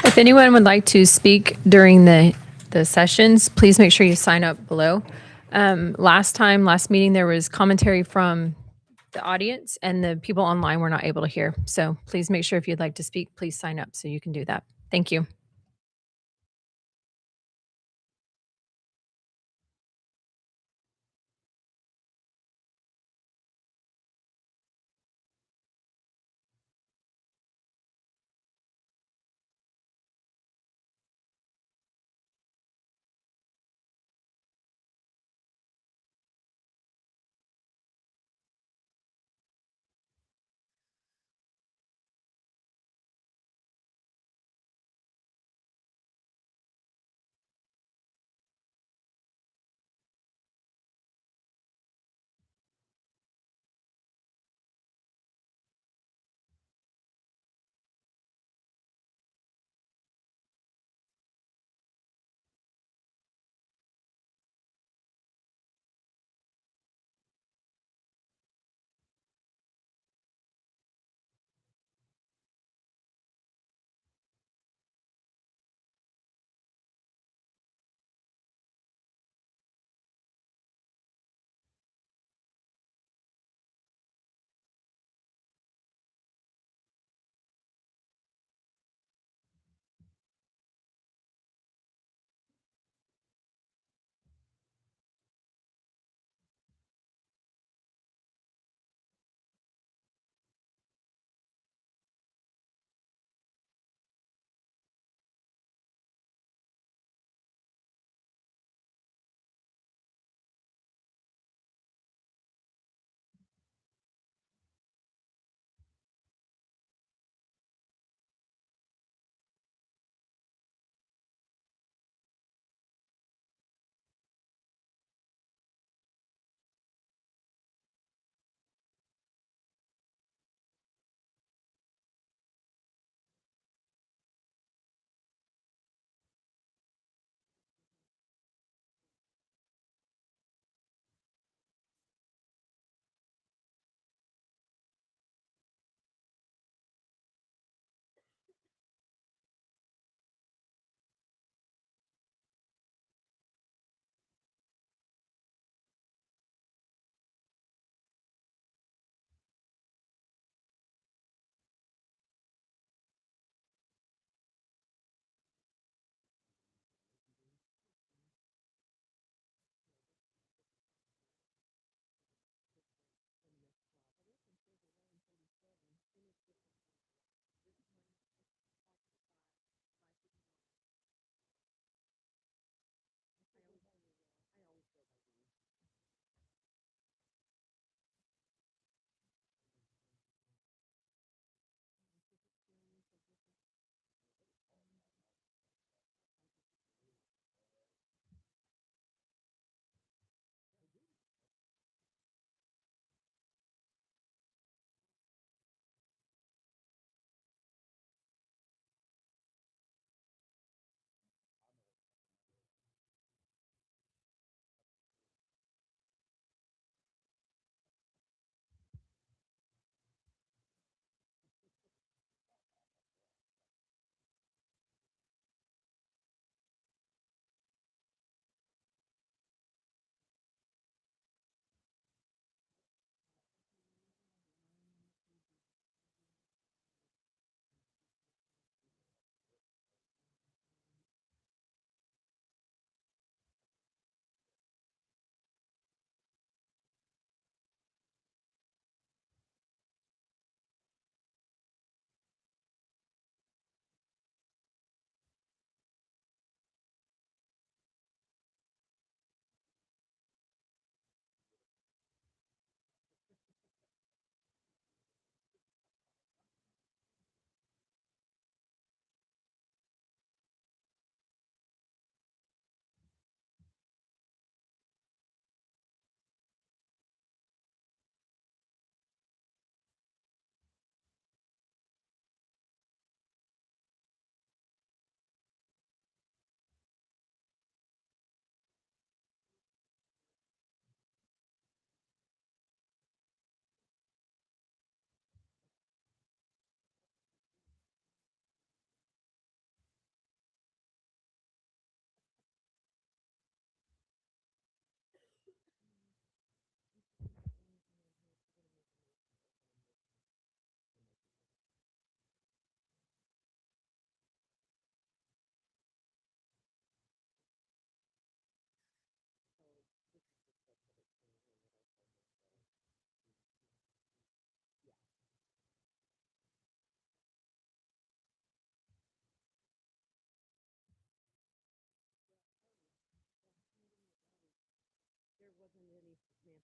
If anyone would like to speak during the sessions, please make sure you sign up below. Last meeting, there was commentary from the audience and the people online were not able to hear. So please make sure if you'd like to speak, please sign up so you can do that. Thank you.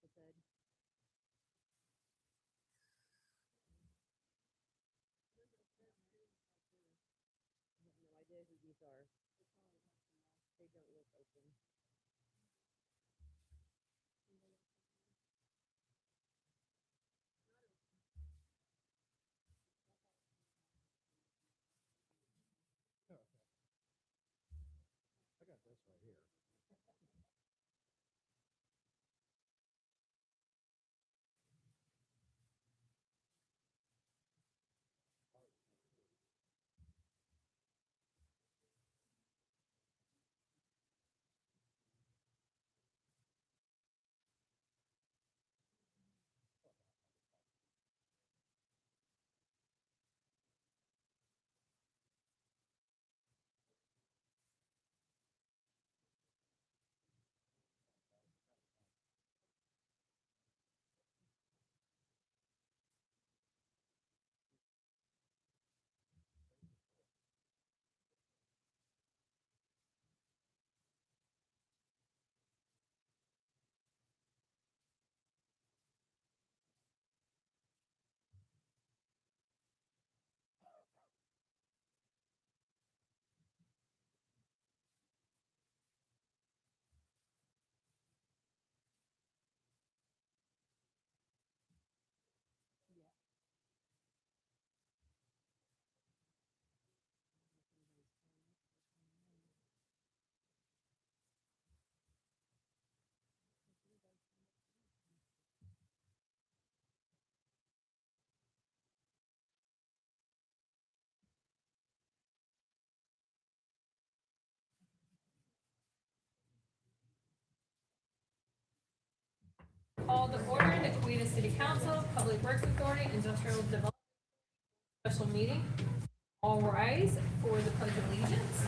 I got this right here. Call to order the Coweta City Council, Public Works Authority, Industrial Development Special Meeting. All rise for the Pledge of Allegiance.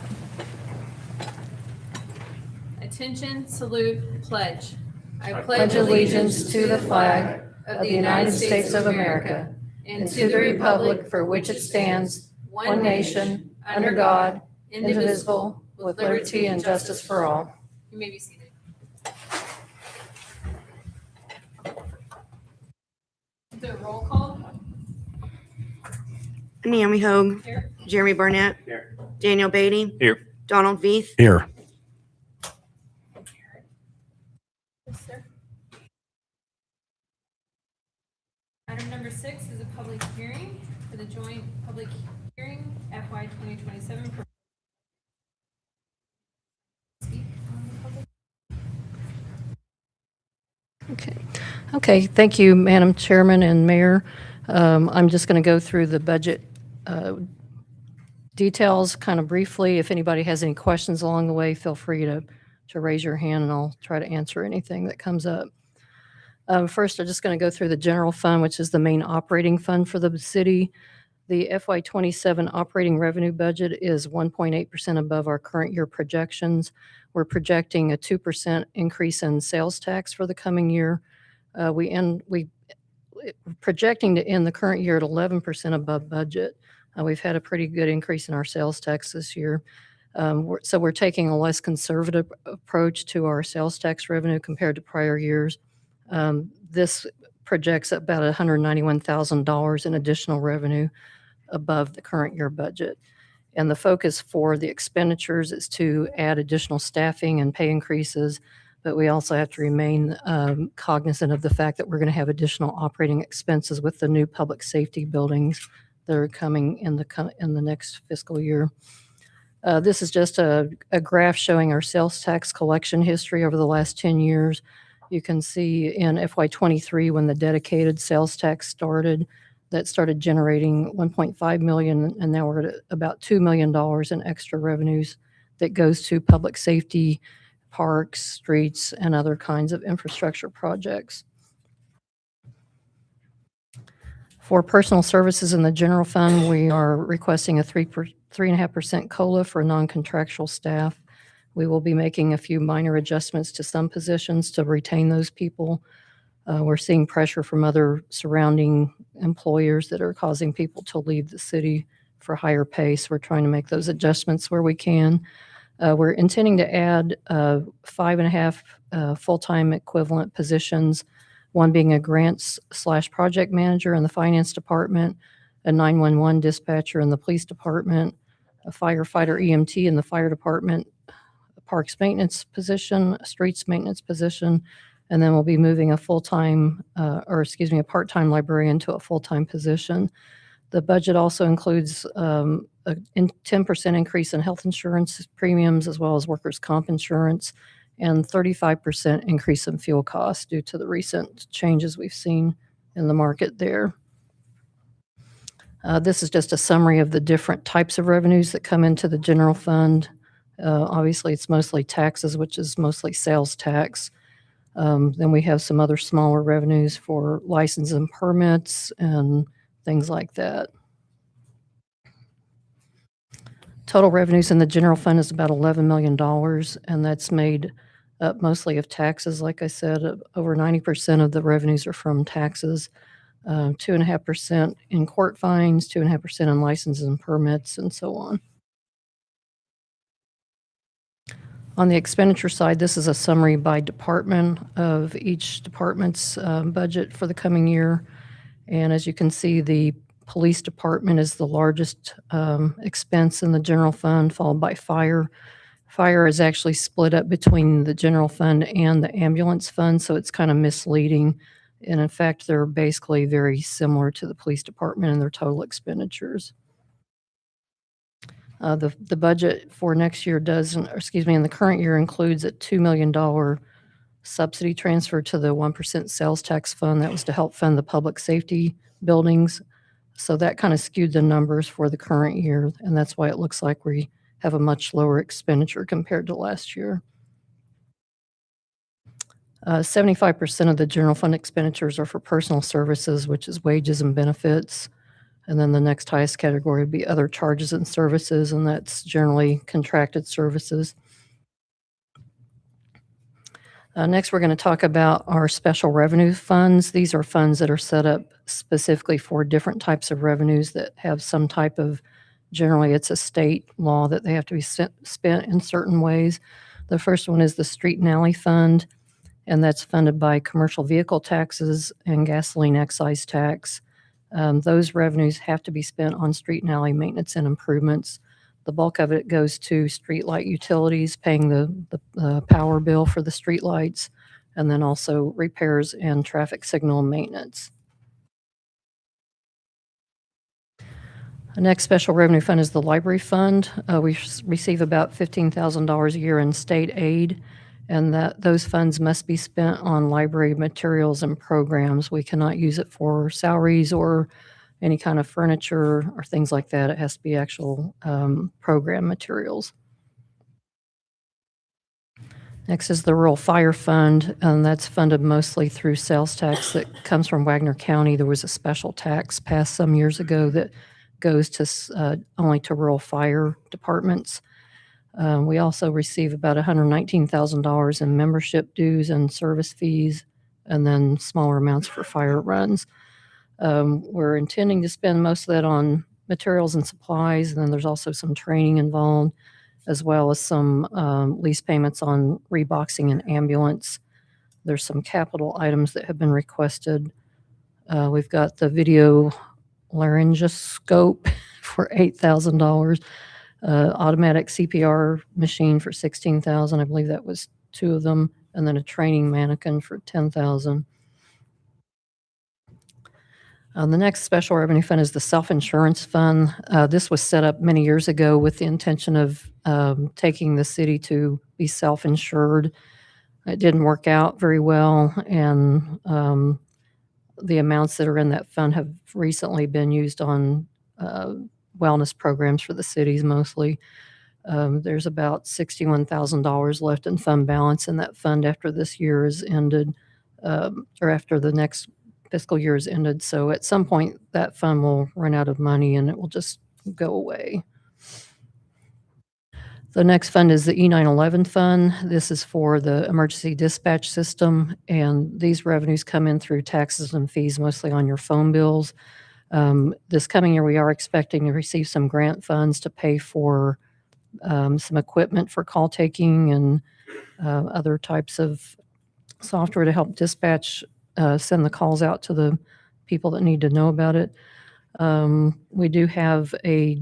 Attention, salute, pledge. I pledge allegiance to the flag of the United States of America and to the republic for which it stands, one nation, under God, indivisible, with liberty and justice for all. You may be seated. Do a roll call. Naomi Hogue, Here. Jeremy Barnett, Here. Daniel Beatty, Here. Donald Veith, Here. Yes, sir. Item number 6 is a public hearing for the joint public hearing FY 2027. Speak on the public. Okay, thank you, Madam Chairman and Mayor. I'm just going to go through the budget details kind of briefly. If anybody has any questions along the way, feel free to raise your hand and I'll try to answer anything that comes up. First, I'm just going to go through the general fund, which is the main operating fund for the city. The FY27 operating revenue budget is 1.8% above our current year projections. We're projecting a 2% increase in sales tax for the coming year. We projecting to end the current year at 11% above budget. We've had a pretty good increase in our sales tax this year. So we're taking a less conservative approach to our sales tax revenue compared to prior years. This projects about $191,000 in additional revenue above the current year budget. And the focus for the expenditures is to add additional staffing and pay increases, but we also have to remain cognizant of the fact that we're going to have additional operating expenses with the new public safety buildings that are coming in the next fiscal year. This is just a graph showing our sales tax collection history over the last 10 years. You can see in FY23 when the dedicated sales tax started, that started generating $1.5 million, and now we're at about $2 million in extra revenues that goes to public safety, parks, streets, and other kinds of infrastructure projects. For personal services in the general fund, we are requesting a 3.5% COLA for non-contractual staff. We will be making a few minor adjustments to some positions to retain those people. We're seeing pressure from other surrounding employers that are causing people to leave the city for higher pay. So we're trying to make those adjustments where we can. We're intending to add 5.5 full-time equivalent positions one being a grants/project manager in the finance department, a 911 dispatcher in the police department, a firefighter EMT in the fire department, a parks maintenance position, a streets maintenance position, and then we'll be moving a full-time, a part-time librarian to a full-time position. The budget also includes a 10% increase in health insurance premiums as well as workers' comp insurance and 35% increase in fuel costs due to the recent changes we've seen in the market there. This is just a summary of the different types of revenues that come into the general fund. Obviously, it's mostly taxes, which is mostly sales tax. Then we have some other smaller revenues for license and permits and things like that. Total revenues in the general fund is about $11 million, and that's made up mostly of taxes. Like I said, over 90% of the revenues are from taxes, 2.5% in court fines, 2.5% in licenses and permits, and so on. On the expenditure side, this is a summary by department of each department's budget for the coming year. And as you can see, the police department is the largest expense in the general fund, followed by fire. Fire is actually split up between the general fund and the ambulance fund, so it's kind of misleading. And in fact, they're basically very similar to the police department in their total expenditures. The budget for next year in the current year includes a $2 million subsidy transfer to the 1% sales tax fund. That was to help fund the public safety buildings. So that kind of skewed the numbers for the current year, and that's why it looks like we have a much lower expenditure compared to last year. 75% of the general fund expenditures are for personal services, which is wages and benefits. And then the next highest category would be other charges and services, and that's generally contracted services. Next, we're going to talk about our special revenue funds. These are funds that are set up specifically for different types of revenues that have some type of, generally it's a state law that they have to be spent in certain ways. The first one is the Street and Alley Fund, and that's funded by commercial vehicle taxes and gasoline excise tax. Those revenues have to be spent on street and alley maintenance and improvements. The bulk of it goes to streetlight utilities, paying the power bill for the streetlights, and then also repairs and traffic signal maintenance. The next special revenue fund is the library fund. We receive about $15,000 a year in state aid, and those funds must be spent on library materials and programs. We cannot use it for salaries or any kind of furniture or things like that. It has to be actual program materials. Next is the Rural Fire Fund, and that's funded mostly through sales tax that comes from Wagner County. There was a special tax passed some years ago that goes to only to rural fire departments. We also receive about $119,000 in membership dues and service fees, and then smaller amounts for fire runs. We're intending to spend most of that on materials and supplies, and then there's also some training involved, as well as some lease payments on reboxing and ambulance. There's some capital items that have been requested. We've got the video laryngoscope for $8,000. Automatic CPR machine for $16,000. I believe that was 2 of them, and then a training mannequin for $10,000. The next special revenue fund is the self-insurance fund. This was set up many years ago with the intention of taking the city to be self-insured. It didn't work out very well, and the amounts that are in that fund have recently been used on wellness programs for the cities mostly. There's about $61,000 left in fund balance in that fund after this year is ended, or after the next fiscal year is ended. So at some point, that fund will run out of money and it will just go away. The next fund is the E911 fund. This is for the emergency dispatch system, and these revenues come in through taxes and fees, mostly on your phone bills. This coming year, we are expecting to receive some grant funds to pay for some equipment for call taking and other types of software to help dispatch send the calls out to the people that need to know about it. We do have a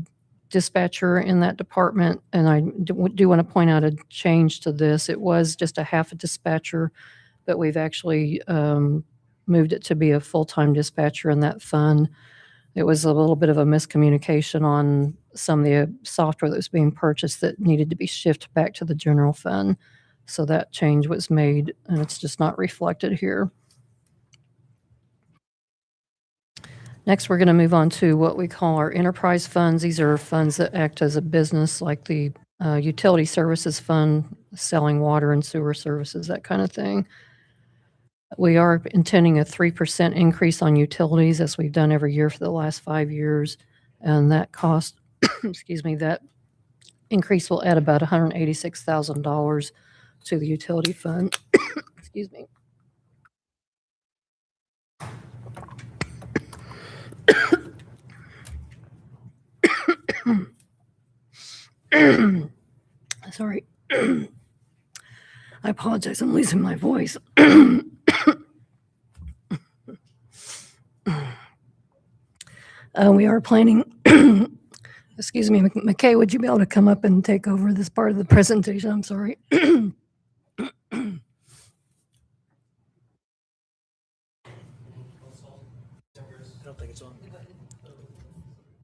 dispatcher in that department, and I do want to point out a change to this. It was just a half a dispatcher, but we've actually moved it to be a full-time dispatcher in that fund. It was a little bit of a miscommunication on some of the software that was being purchased that needed to be shifted back to the general fund. So that change was made, and it's just not reflected here. Next, we're going to move on to what we call our enterprise funds. These are funds that act as a business, like the utility services fund, selling water and sewer services, that kind of thing. We are intending a 3% increase on utilities, as we've done every year for the last 5 years. And that cost, excuse me, that increase will add about $186,000 to the utility fund. Excuse me. Sorry. I apologize. I'm losing my voice. We are planning, excuse me, McKay, would you be able to come up and take over this part of the presentation? I'm sorry.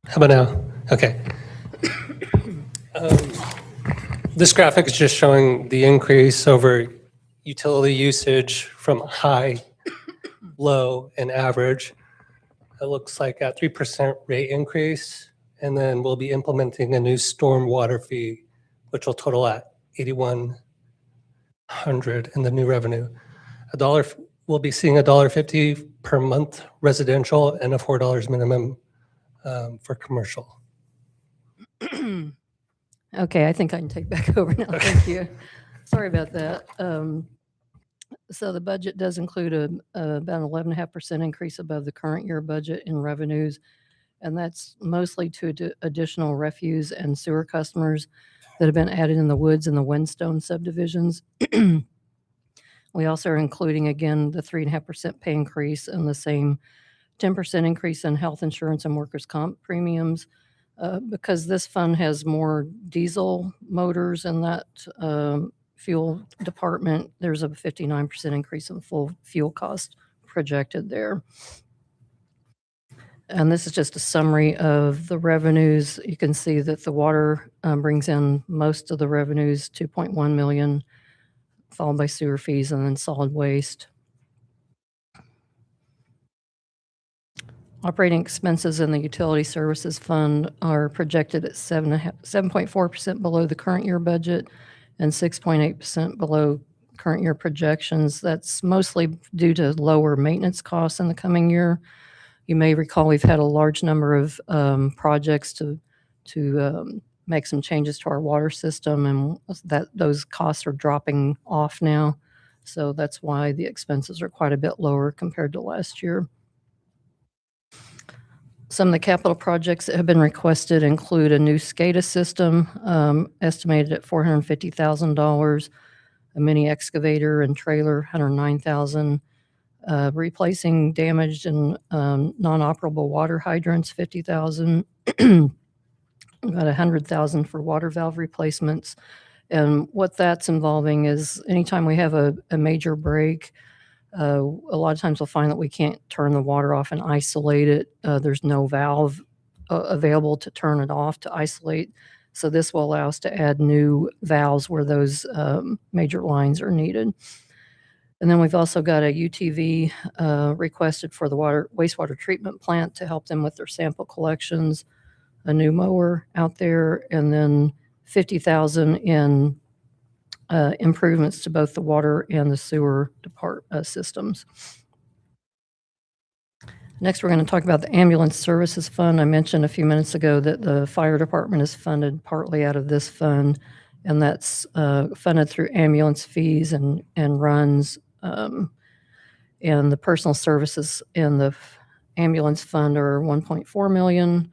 How about now? Okay. This graphic is just showing the increase over utility usage from high, low, and average. It looks like a 3% rate increase, and then we'll be implementing a new storm water fee, which will total at $8,100 in the new revenue. We'll be seeing $1.50 per month residential and a $4 minimum for commercial. Okay, I think I can take back over now. Thank you. Sorry about that. So the budget does include about an 11.5% increase above the current year budget in revenues, and that's mostly to additional refuse and sewer customers that have been added in the Woods and the Windstone subdivisions. We also are including, again, the 3.5% pay increase and the same 10% increase in health insurance and workers' comp premiums. Because this fund has more diesel motors in that fuel department, there's a 59% increase in full fuel cost projected there. And this is just a summary of the revenues. You can see that the water brings in most of the revenues, $2.1 million, followed by sewer fees and then solid waste. Operating expenses in the utility services fund are projected at 7.4% below the current year budget and 6.8% below current year projections. That's mostly due to lower maintenance costs in the coming year. You may recall we've had a large number of projects to make some changes to our water system, and those costs are dropping off now. So that's why the expenses are quite a bit lower compared to last year. Some of the capital projects that have been requested include a new SCADA system, estimated at $450,000, a mini excavator and trailer, $109,000, replacing damaged and non-operable water hydrants, $50,000, about $100,000 for water valve replacements. And what that's involving is anytime we have a major break, a lot of times we'll find that we can't turn the water off and isolate it. There's no valve available to turn it off to isolate. So this will allow us to add new valves where those major lines are needed. And then we've also got a UTV requested for the wastewater treatment plant to help them with their sample collections, a new mower out there, and then $50,000 in improvements to both the water and the sewer systems. Next, we're going to talk about the ambulance services fund. I mentioned a few minutes ago that the fire department is funded partly out of this fund, and that's funded through ambulance fees and runs. And the personal services in the ambulance fund are $1.4 million.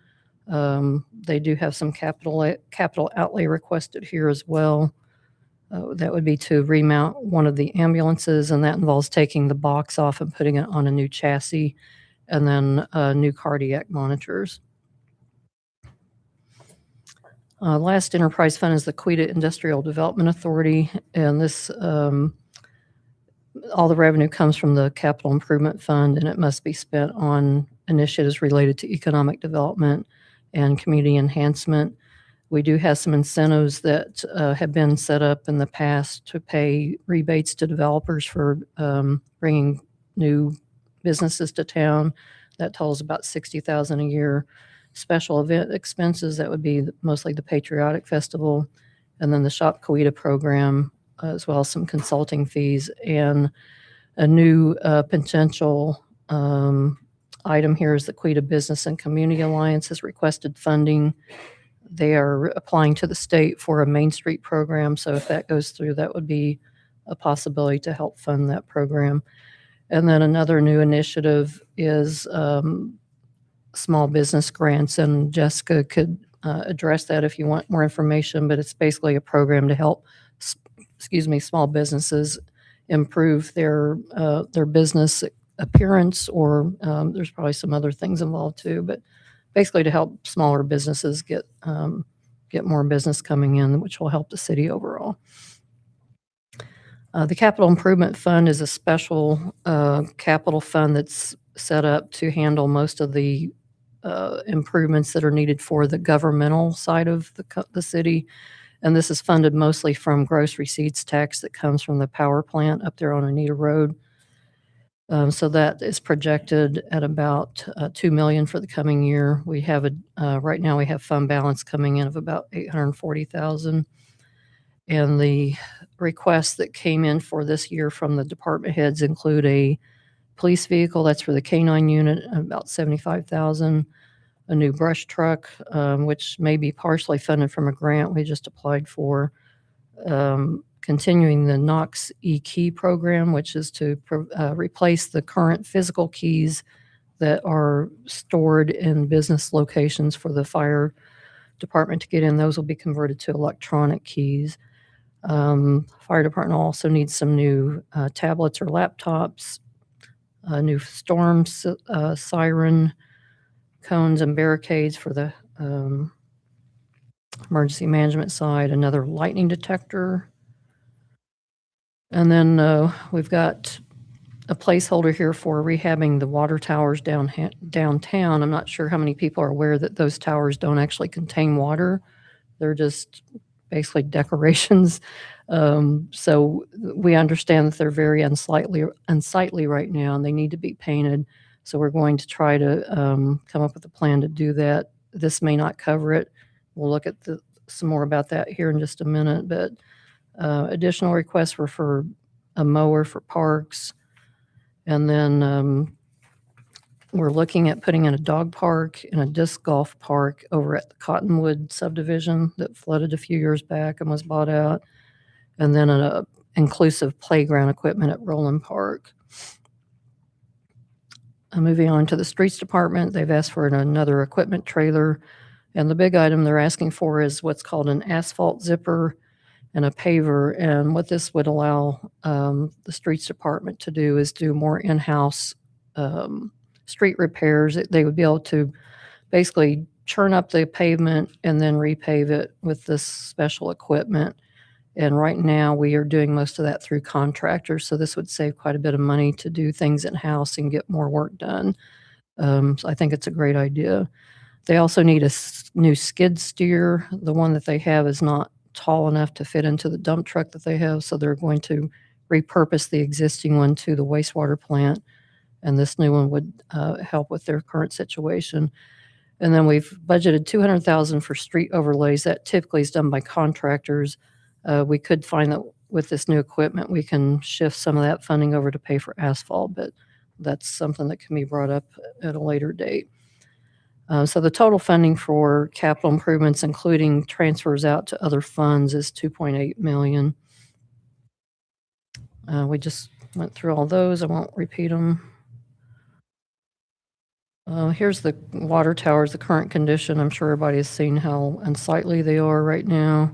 They do have some capital outlay requested here as well. That would be to remount one of the ambulances, and that involves taking the box off and putting it on a new chassis, and then new cardiac monitors. Last enterprise fund is the Coweta Industrial Development Authority, and this all the revenue comes from the Capital Improvement Fund, and it must be spent on initiatives related to economic development and community enhancement. We do have some incentives that have been set up in the past to pay rebates to developers for bringing new businesses to town. That totals about $60,000 a year. Special event expenses, that would be mostly the Patriotic Festival, and then the Shop Coweta program, as well as some consulting fees, and a new potential item here is the Coweta Business and Community Alliance has requested funding. They are applying to the state for a Main Street program, so if that goes through, that would be a possibility to help fund that program. And then another new initiative is small business grants, and Jessica could address that if you want more information, but it's basically a program to help, small businesses improve their business appearance, or there's probably some other things involved too, but basically to help smaller businesses get more business coming in, which will help the city overall. The Capital Improvement Fund is a special capital fund that's set up to handle most of the improvements that are needed for the governmental side of the city. And this is funded mostly from gross receipts tax that comes from the power plant up there on Anita Road. So that is projected at about $2 million for the coming year. We have right now we have fund balance coming in of about $840,000. And the requests that came in for this year from the department heads include a police vehicle, that's for the K9 unit, about $75,000. A new brush truck, which may be partially funded from a grant we just applied for. Continuing the Knox e-key program, which is to replace the current physical keys that are stored in business locations for the fire department to get in. Those will be converted to electronic keys. Fire department also needs some new tablets or laptops, a new storm siren, cones and barricades for the emergency management side, another lightning detector. And then we've got a placeholder here for rehabbing the water towers downtown. I'm not sure how many people are aware that those towers don't actually contain water. They're just basically decorations. So we understand that they're very unsightly right now, and they need to be painted. So we're going to try to come up with a plan to do that. This may not cover it. We'll look at some more about that here in just a minute. But additional requests were for a mower for parks. And then we're looking at putting in a dog park and a disc golf park over at the Cottonwood subdivision that flooded a few years back and was bought out. And then an inclusive playground equipment at Roland Park. Moving on to the streets department, they've asked for another equipment trailer. And the big item they're asking for is what's called an asphalt zipper and a paver. And what this would allow the streets department to do is do more in-house street repairs. They would be able to basically churn up the pavement and then repave it with this special equipment. And right now we are doing most of that through contractors. So this would save quite a bit of money to do things in-house and get more work done. So I think it's a great idea. They also need a new skid steer. The one that they have is not tall enough to fit into the dump truck that they have. So they're going to repurpose the existing one to the wastewater plant. And this new one would help with their current situation. And then we've budgeted $200,000 for street overlays. That typically is done by contractors. We could find that with this new equipment, we can shift some of that funding over to pay for asphalt, but that's something that can be brought up at a later date. So the total funding for capital improvements, including transfers out to other funds, is $2.8 million. We just went through all those. I won't repeat them. Here's the water towers, the current condition. I'm sure everybody has seen how unsightly they are right now.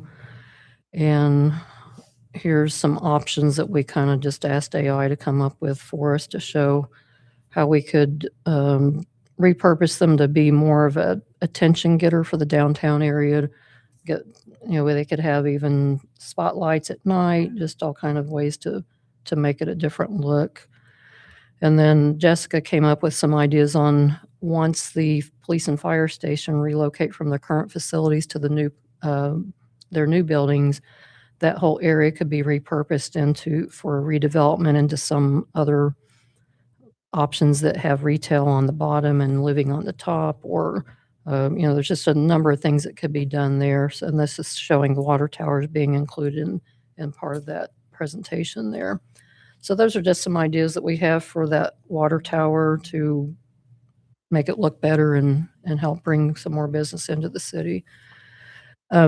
And here's some options that we kind of just asked AI to come up with for us to show how we could repurpose them to be more of a attention getter for the downtown area. Get, where they could have even spotlights at night, just all kind of ways to make it a different look. And then Jessica came up with some ideas on once the police and fire station relocate from their current facilities to the new their new buildings, that whole area could be repurposed for redevelopment into some other options that have retail on the bottom and living on the top, or there's just a number of things that could be done there. So, and this is showing the water towers being included in part of that presentation there. So those are just some ideas that we have for that water tower to make it look better and help bring some more business into the city.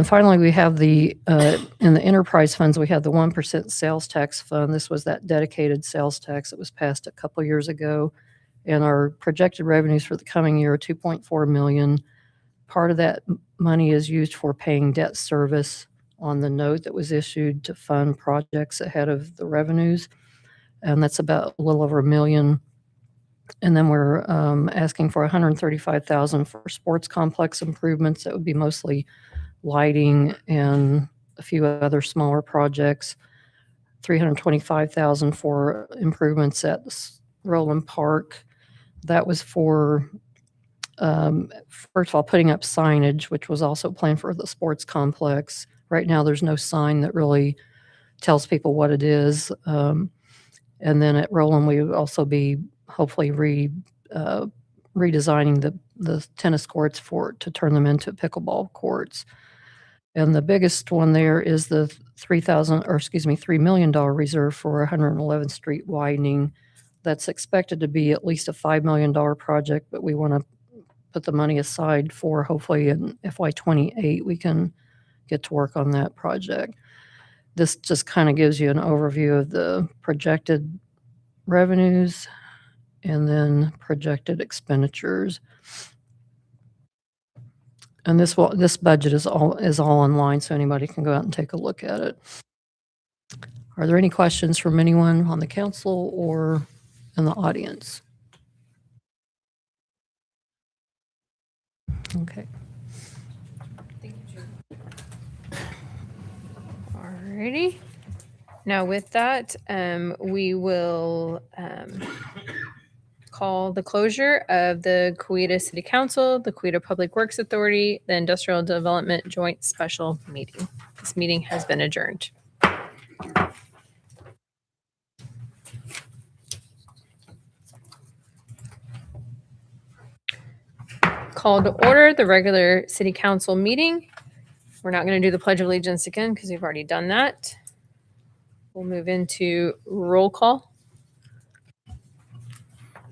Finally, we have in the enterprise funds, we have the 1% sales tax fund. This was that dedicated sales tax that was passed a couple years ago. And our projected revenues for the coming year are $2.4 million. Part of that money is used for paying debt service on the note that was issued to fund projects ahead of the revenues. And that's about a little over $1 million. And then we're asking for $135,000 for sports complex improvements. That would be mostly lighting and a few other smaller projects. $325,000 for improvements at Roland Park. That was for, first of all, putting up signage, which was also planned for the sports complex. Right now, there's no sign that really tells people what it is. And then at Roland, we would also be hopefully redesigning the tennis courts to turn them into pickleball courts. And the biggest one there is the $3 million reserve for 111th Street widening. That's expected to be at least a $5 million project, but we want to put the money aside for hopefully in FY28 we can get to work on that project. This just kind of gives you an overview of the projected revenues and then projected expenditures. And this budget is all online, so anybody can go out and take a look at it. Are there any questions from anyone on the council or in the audience? Okay. Alrighty. Now with that, we will call the closure of the Coweta City Council, the Coweta Public Works Authority, the Industrial Development Joint Special Meeting. This meeting has been adjourned. Call to order the regular City Council meeting. We're not going to do the Pledge of Allegiance again because we've already done that. We'll move into roll call.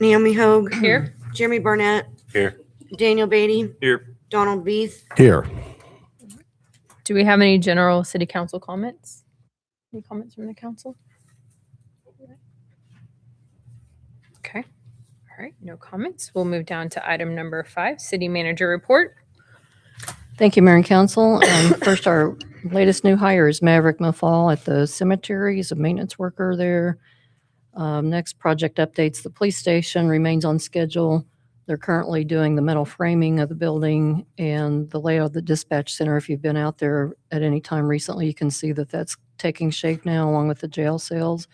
Naomi Hogue. Here. Jeremy Barnett. Here. Daniel Beatty. Here. Donald Beath. Here. Do we have any general City Council comments? Any comments from the council? Okay. All right. No comments. We'll move down to item number 5, City Manager Report. Thank you, Mayor and Council. First, our latest new hire is Maverick Mafal at the cemetery. He's a maintenance worker there. Next project updates, the police station remains on schedule. They're currently doing the metal framing of the building and the layout of the dispatch center. If you've been out there at any time recently, you can see that that's taking shape now along with the jail cells.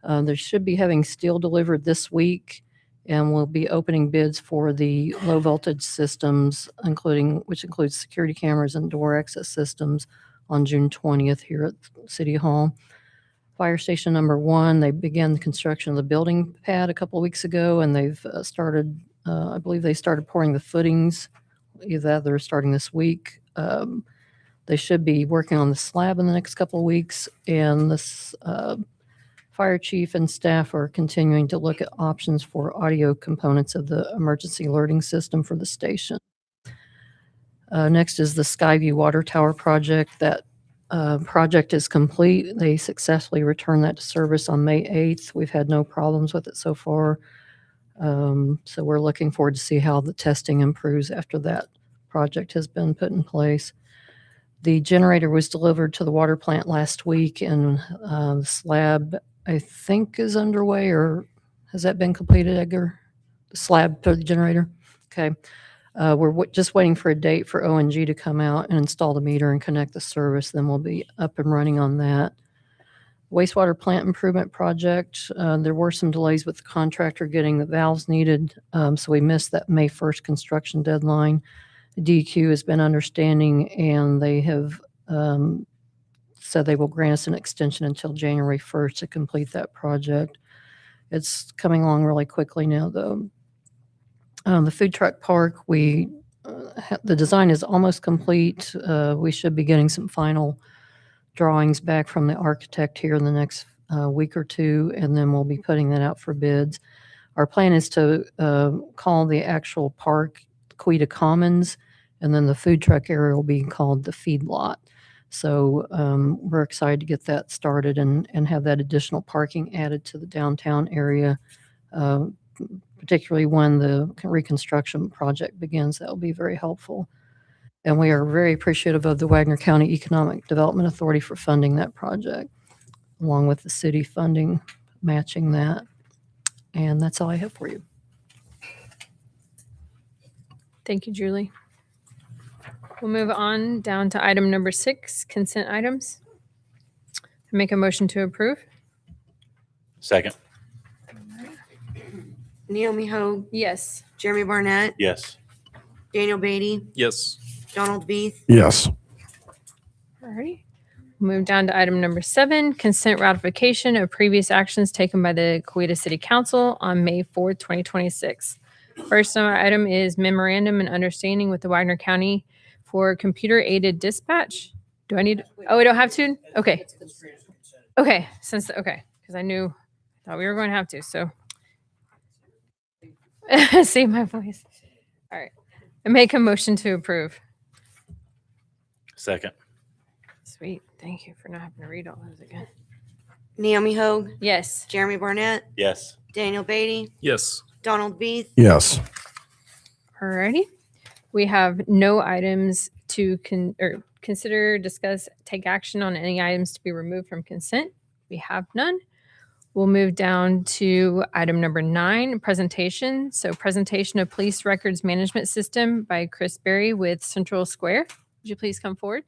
They should be having steel delivered this week, and we'll be opening bids for the low voltage systems, which includes security cameras and door access systems on June 20th here at City Hall. Fire station number 1, they began the construction of the building pad a couple of weeks ago, and they've started, I believe they started pouring the footings. Either they're starting this week. They should be working on the slab in the next couple of weeks, and this fire chief and staff are continuing to look at options for audio components of the emergency alerting system for the station. Next is the Skyview Water Tower project. That project is complete. They successfully returned that to service on May 8th. We've had no problems with it so far. So we're looking forward to see how the testing improves after that project has been put in place. The generator was delivered to the water plant last week, and the slab, I think, is underway, or has that been completed, Edgar? The slab for the generator? Okay. We're just waiting for a date for ONG to come out and install the meter and connect the service. Then we'll be up and running on that. Wastewater plant improvement project, there were some delays with the contractor getting the valves needed, so we missed that May 1st construction deadline. The DEQ has been understanding, and they have said they will grant us an extension until January 1st to complete that project. It's coming along really quickly now, though. The food truck park, the design is almost complete. We should be getting some final drawings back from the architect here in the next week or two, and then we'll be putting that out for bids. Our plan is to call the actual park Coweta Commons, and then the food truck area will be called the feed lot. So we're excited to get that started and have that additional parking added to the downtown area, particularly when the reconstruction project begins. That will be very helpful. And we are very appreciative of the Wagner County Economic Development Authority for funding that project, along with the city funding, matching that. And that's all I have for you. Thank you, Julie. We'll move on down to item number 6, consent items. Make a motion to approve. Second. Naomi Hogue, Yes. Jeremy Barnett, Yes. Daniel Beatty, Yes. Donald Beath, Yes. Alrighty. We'll move down to item number 7, consent ratification of previous actions taken by the Coweta City Council on May 4th, 2026. First on our item is memorandum and understanding with the Wagner County for computer-aided dispatch. Do I need? Oh, we don't have to? Okay. Okay, because I thought we were going to have to, so. Save my voice. All right. I make a motion to approve. Second. Sweet. Thank you for not having to read all those again. Naomi Hogue, Yes. Jeremy Barnett, Yes. Daniel Beatty, Yes. Donald Beath, Yes. Alrighty. We have no items to consider, discuss, take action on any items to be removed from consent. We have none. We'll move down to item number 9, presentation. So presentation of police records management system by Chris Berry with Central Square. Would you please come forward?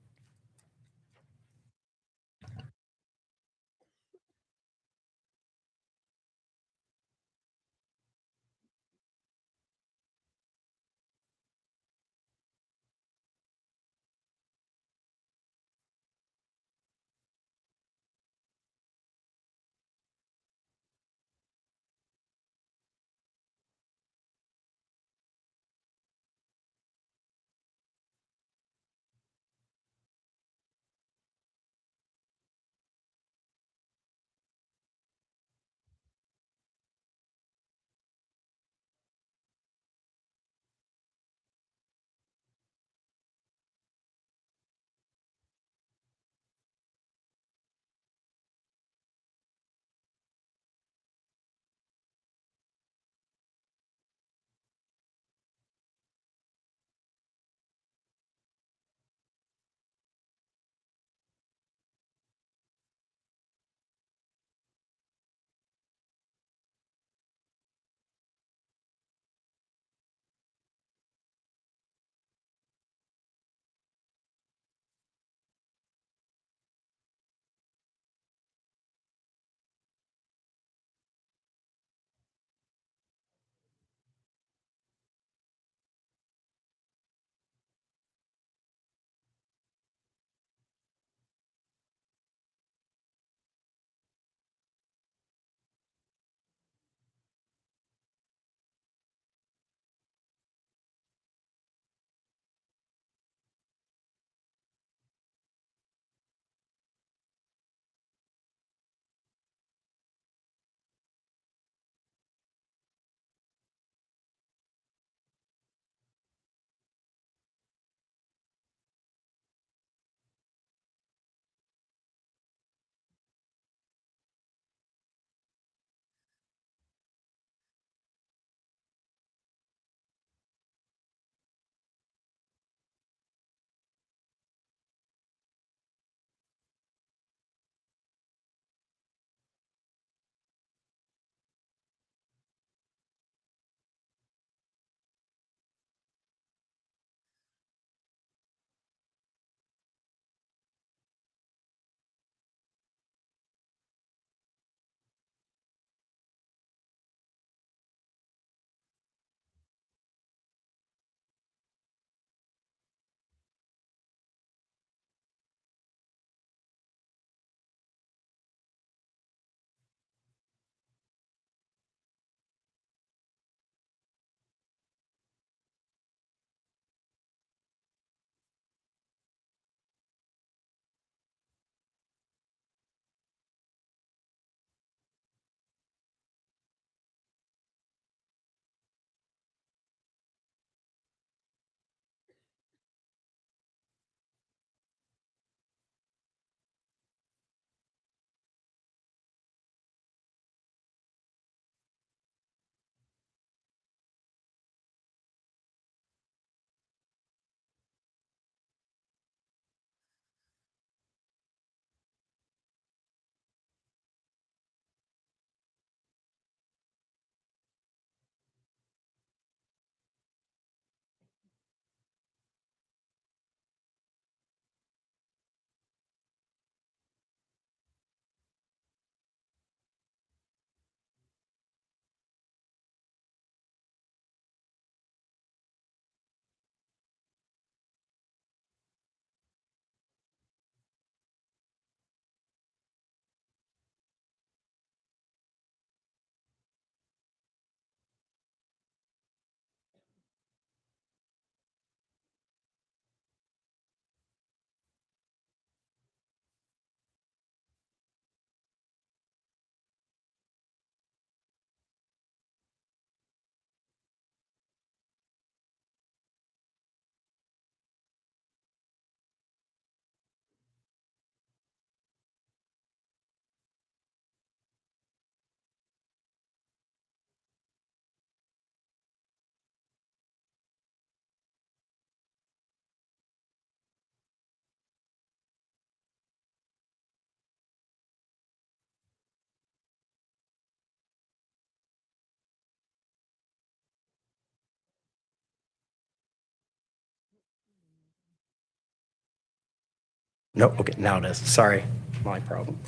No, okay, now it is. Sorry, my problem.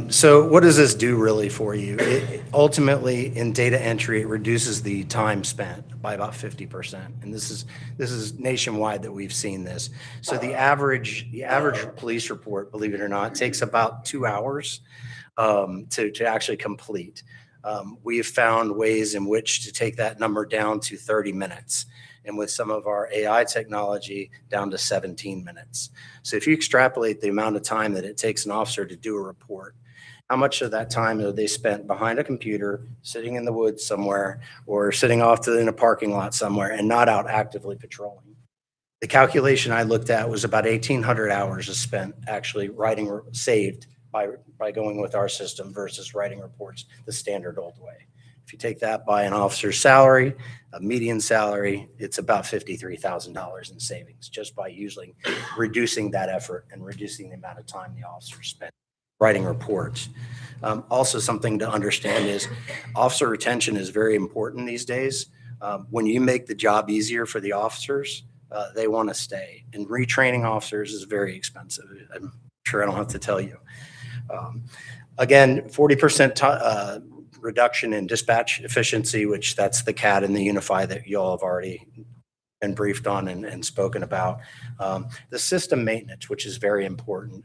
So what does this do really for you? Ultimately, in data entry, it reduces the time spent by about 50%. And this is nationwide that we've seen this. So the average police report, believe it or not, takes about 2 hours to actually complete. We have found ways in which to take that number down to 30 minutes. And with some of our AI technology, down to 17 minutes. So if you extrapolate the amount of time that it takes an officer to do a report, how much of that time are they spent behind a computer, sitting in the woods somewhere, or sitting off in a parking lot somewhere and not out actively patrolling? The calculation I looked at was about 1,800 hours is spent actually saved by going with our system versus writing reports the standard old way. If you take that by an officer's salary, a median salary, it's about $53,000 in savings just by reducing that effort and reducing the amount of time the officers spend writing reports. Also, something to understand is officer retention is very important these days. When you make the job easier for the officers, they want to stay. And retraining officers is very expensive. I'm sure I don't have to tell you. Again, 40% reduction in dispatch efficiency, which that's the CAD and the Unify that you all have already been briefed on and spoken about. The system maintenance, which is very important.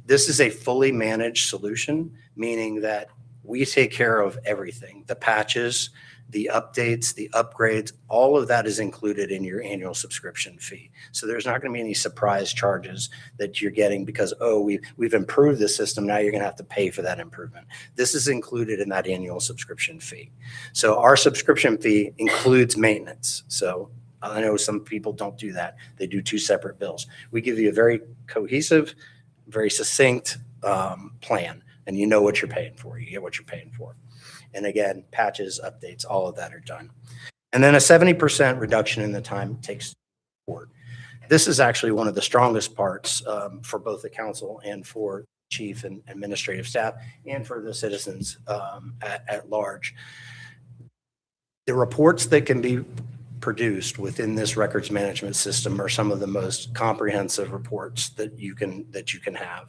This is a fully managed solution, meaning that we take care of everything, the patches, the updates, the upgrades, all of that is included in your annual subscription fee. So there's not going to be any surprise charges that you're getting because, oh, we've improved the system. Now you're going to have to pay for that improvement. This is included in that annual subscription fee. So our subscription fee includes maintenance. So I know some people don't do that. They do two separate bills. We give you a very cohesive, very succinct plan, and you know what you're paying for. You get what you're paying for. And again, patches, updates, all of that are done. And then a 70% reduction in the time it takes to report. This is actually one of the strongest parts for both the council and for chief and administrative staff and for the citizens at large. The reports that can be produced within this records management system are some of the most comprehensive reports that you can have.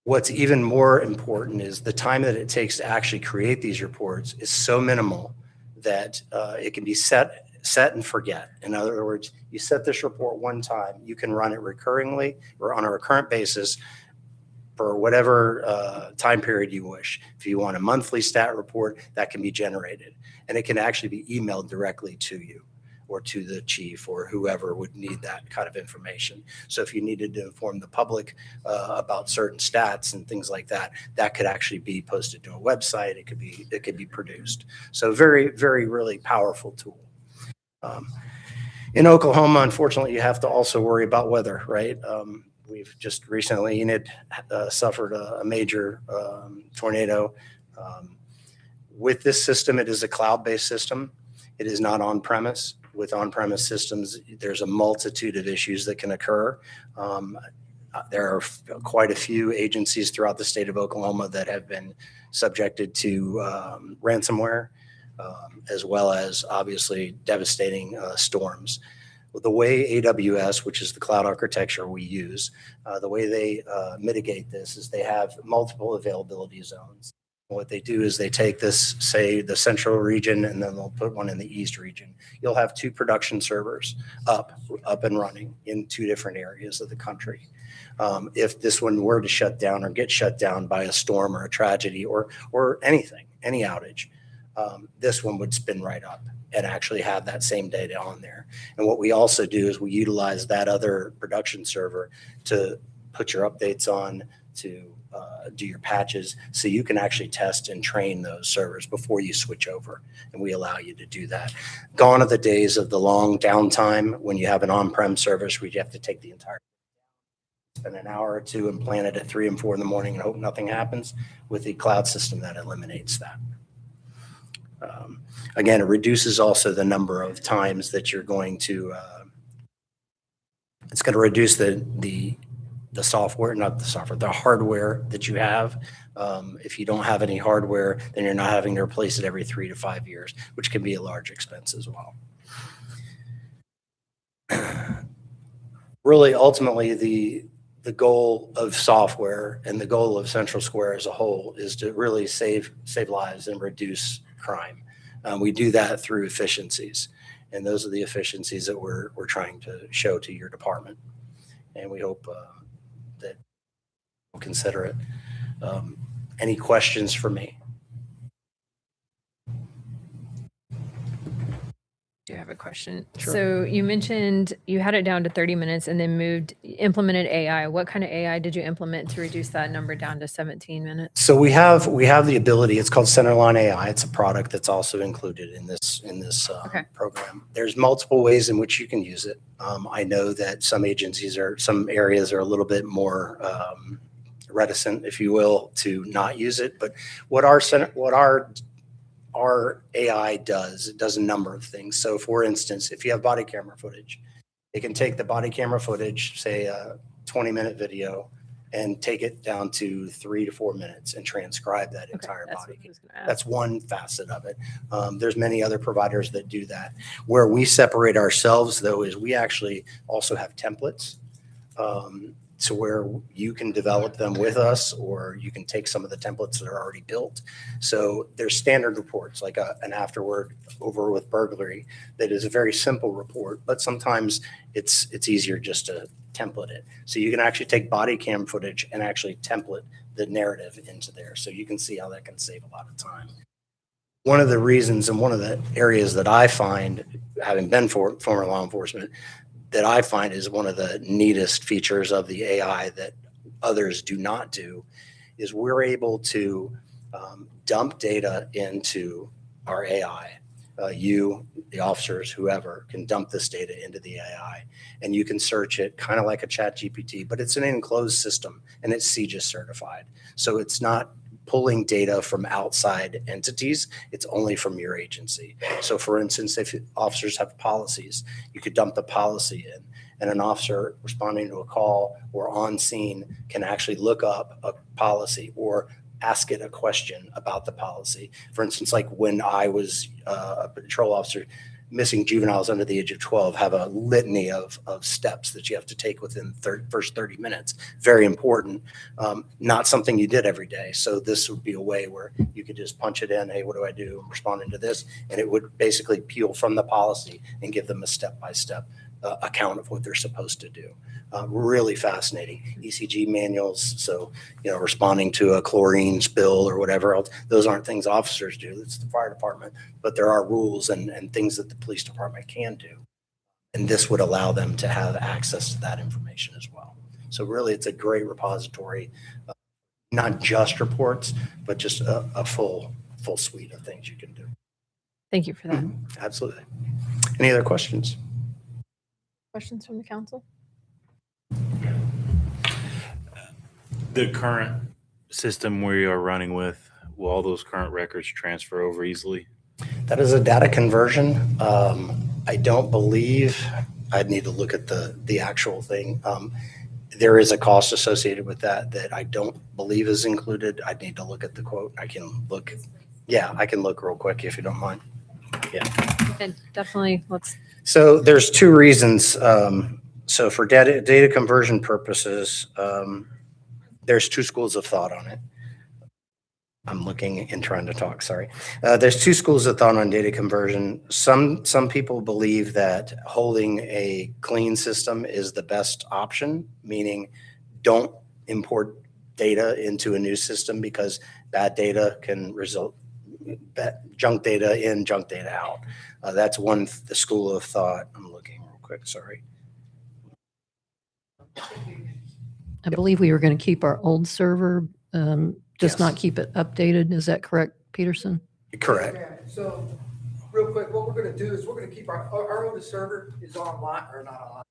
What's even more important is the time that it takes to actually create these reports is so minimal that it can be set and forget. In other words, you set this report one time, you can run it recurringly or on a recurrent basis for whatever time period you wish. If you want a monthly stat report, that can be generated. And it can actually be emailed directly to you or to the chief or whoever would need that kind of information. So if you needed to inform the public about certain stats and things like that, that could actually be posted to a website. It could be produced. So very, very, really powerful tool. In Oklahoma, unfortunately, you have to also worry about weather, right? We've just recently, Enid suffered a major tornado. With this system, it is a cloud-based system. It is not on-premise. With on-premise systems, there's a multitude of issues that can occur. There are quite a few agencies throughout the state of Oklahoma that have been subjected to ransomware, as well as obviously devastating storms. The way AWS, which is the cloud architecture we use, the way they mitigate this is they have multiple availability zones. What they do is they take this, say, the central region, and then they'll put one in the east region. You'll have two production servers up and running in two different areas of the country. If this one were to shut down or get shut down by a storm or a tragedy or anything, any outage, this one would spin right up and actually have that same data on there. And what we also do is we utilize that other production server to put your updates on, to do your patches, so you can actually test and train those servers before you switch over. And we allow you to do that. Gone are the days of the long downtime when you have an on-prem service where you have to take the entire, spend an hour or two and plan it at 3 and 4 in the morning and hope nothing happens. With the cloud system, that eliminates that. Again, it reduces also the number of times that you're going to, it's going to reduce the software, not the software, the hardware that you have. If you don't have any hardware, then you're not having to replace it every 3 to 5 years, which can be a large expense as well. Really, ultimately, the goal of software and the goal of Central Square as a whole is to really save lives and reduce crime. We do that through efficiencies, and those are the efficiencies that we're trying to show to your department, and we hope that you'll consider it. Any questions for me? Do you have a question? Sure. So you mentioned you had it down to 30 minutes and then implemented AI. What kind of AI did you implement to reduce that number down to 17 minutes? So we have the ability. It's called Centerline AI. It's a product that's also included in this Okay. program. There's multiple ways in which you can use it. I know that some areas are a little bit more reticent, if you will, to not use it. But what our AI does, it does a number of things. So for instance, if you have body camera footage, it can take the body camera footage, say a 20-minute video, and take it down to 3 to 4 minutes and transcribe that entire that's body. what I was gonna ask. That's one facet of it. There's many other providers that do that. Where we separate ourselves, though, is we actually also have templates. To where you can develop them with us, or you can take some of the templates that are already built. So there's standard reports, like an afterward over with burglary, that is a very simple report, but sometimes it's easier just to template it. So you can actually take body cam footage and actually template the narrative into there. So you can see how that can save a lot of time. One of the reasons and one of the areas that I find, having been former law enforcement, that I find is one of the neatest features of the AI that others do not do, is we're able to dump data into our AI. You, the officers, whoever, can dump this data into the AI, and you can search it kind of like a chat GPT, but it's an enclosed system and it's CJIS certified. So it's not pulling data from outside entities, it's only from your agency. So for instance, if officers have policies, you could dump the policy in, and an officer responding to a call or on scene can actually look up a policy or ask it a question about the policy. For instance, like when I was a patrol officer, missing juveniles under the age of 12 have a litany of steps that you have to take within first 30 minutes. Very important. Not something you did every day. So this would be a way where you could just punch it in. Hey, what do I do? Responding to this. And it would basically peel from the policy and give them a step-by-step account of what they're supposed to do. Really fascinating. ECG manuals. So, responding to a chlorine spill or whatever else, those aren't things officers do. It's the fire department, but there are rules and things that the police department can do. And this would allow them to have access to that information as well. So really, it's a great repository, not just reports, but just a full suite of things you can do. Thank you for that. Absolutely. Any other questions? Questions from the council? The current system we are running with, will all those current records transfer over easily? That is a data conversion. I don't believe, I'd need to look at the actual thing. There is a cost associated with that I don't believe is included. I'd need to look at the quote. I can look real quick if you don't mind. And definitely, let's. So there's two reasons. So for data conversion purposes, there's two schools of thought on it. I'm looking and trying to talk, sorry. There's two schools of thought on data conversion. Some people believe that holding a clean system is the best option, meaning don't import data into a new system because bad data can result, junk data in, junk data out. That's the school of thought. I'm looking real quick, sorry. I believe we were going to keep our old server, just Yes. not keep it updated. Is that correct, Peterson? Correct. Yeah, so, real quick, what we're gonna do is we're gonna keep our oldest server is online, or not online,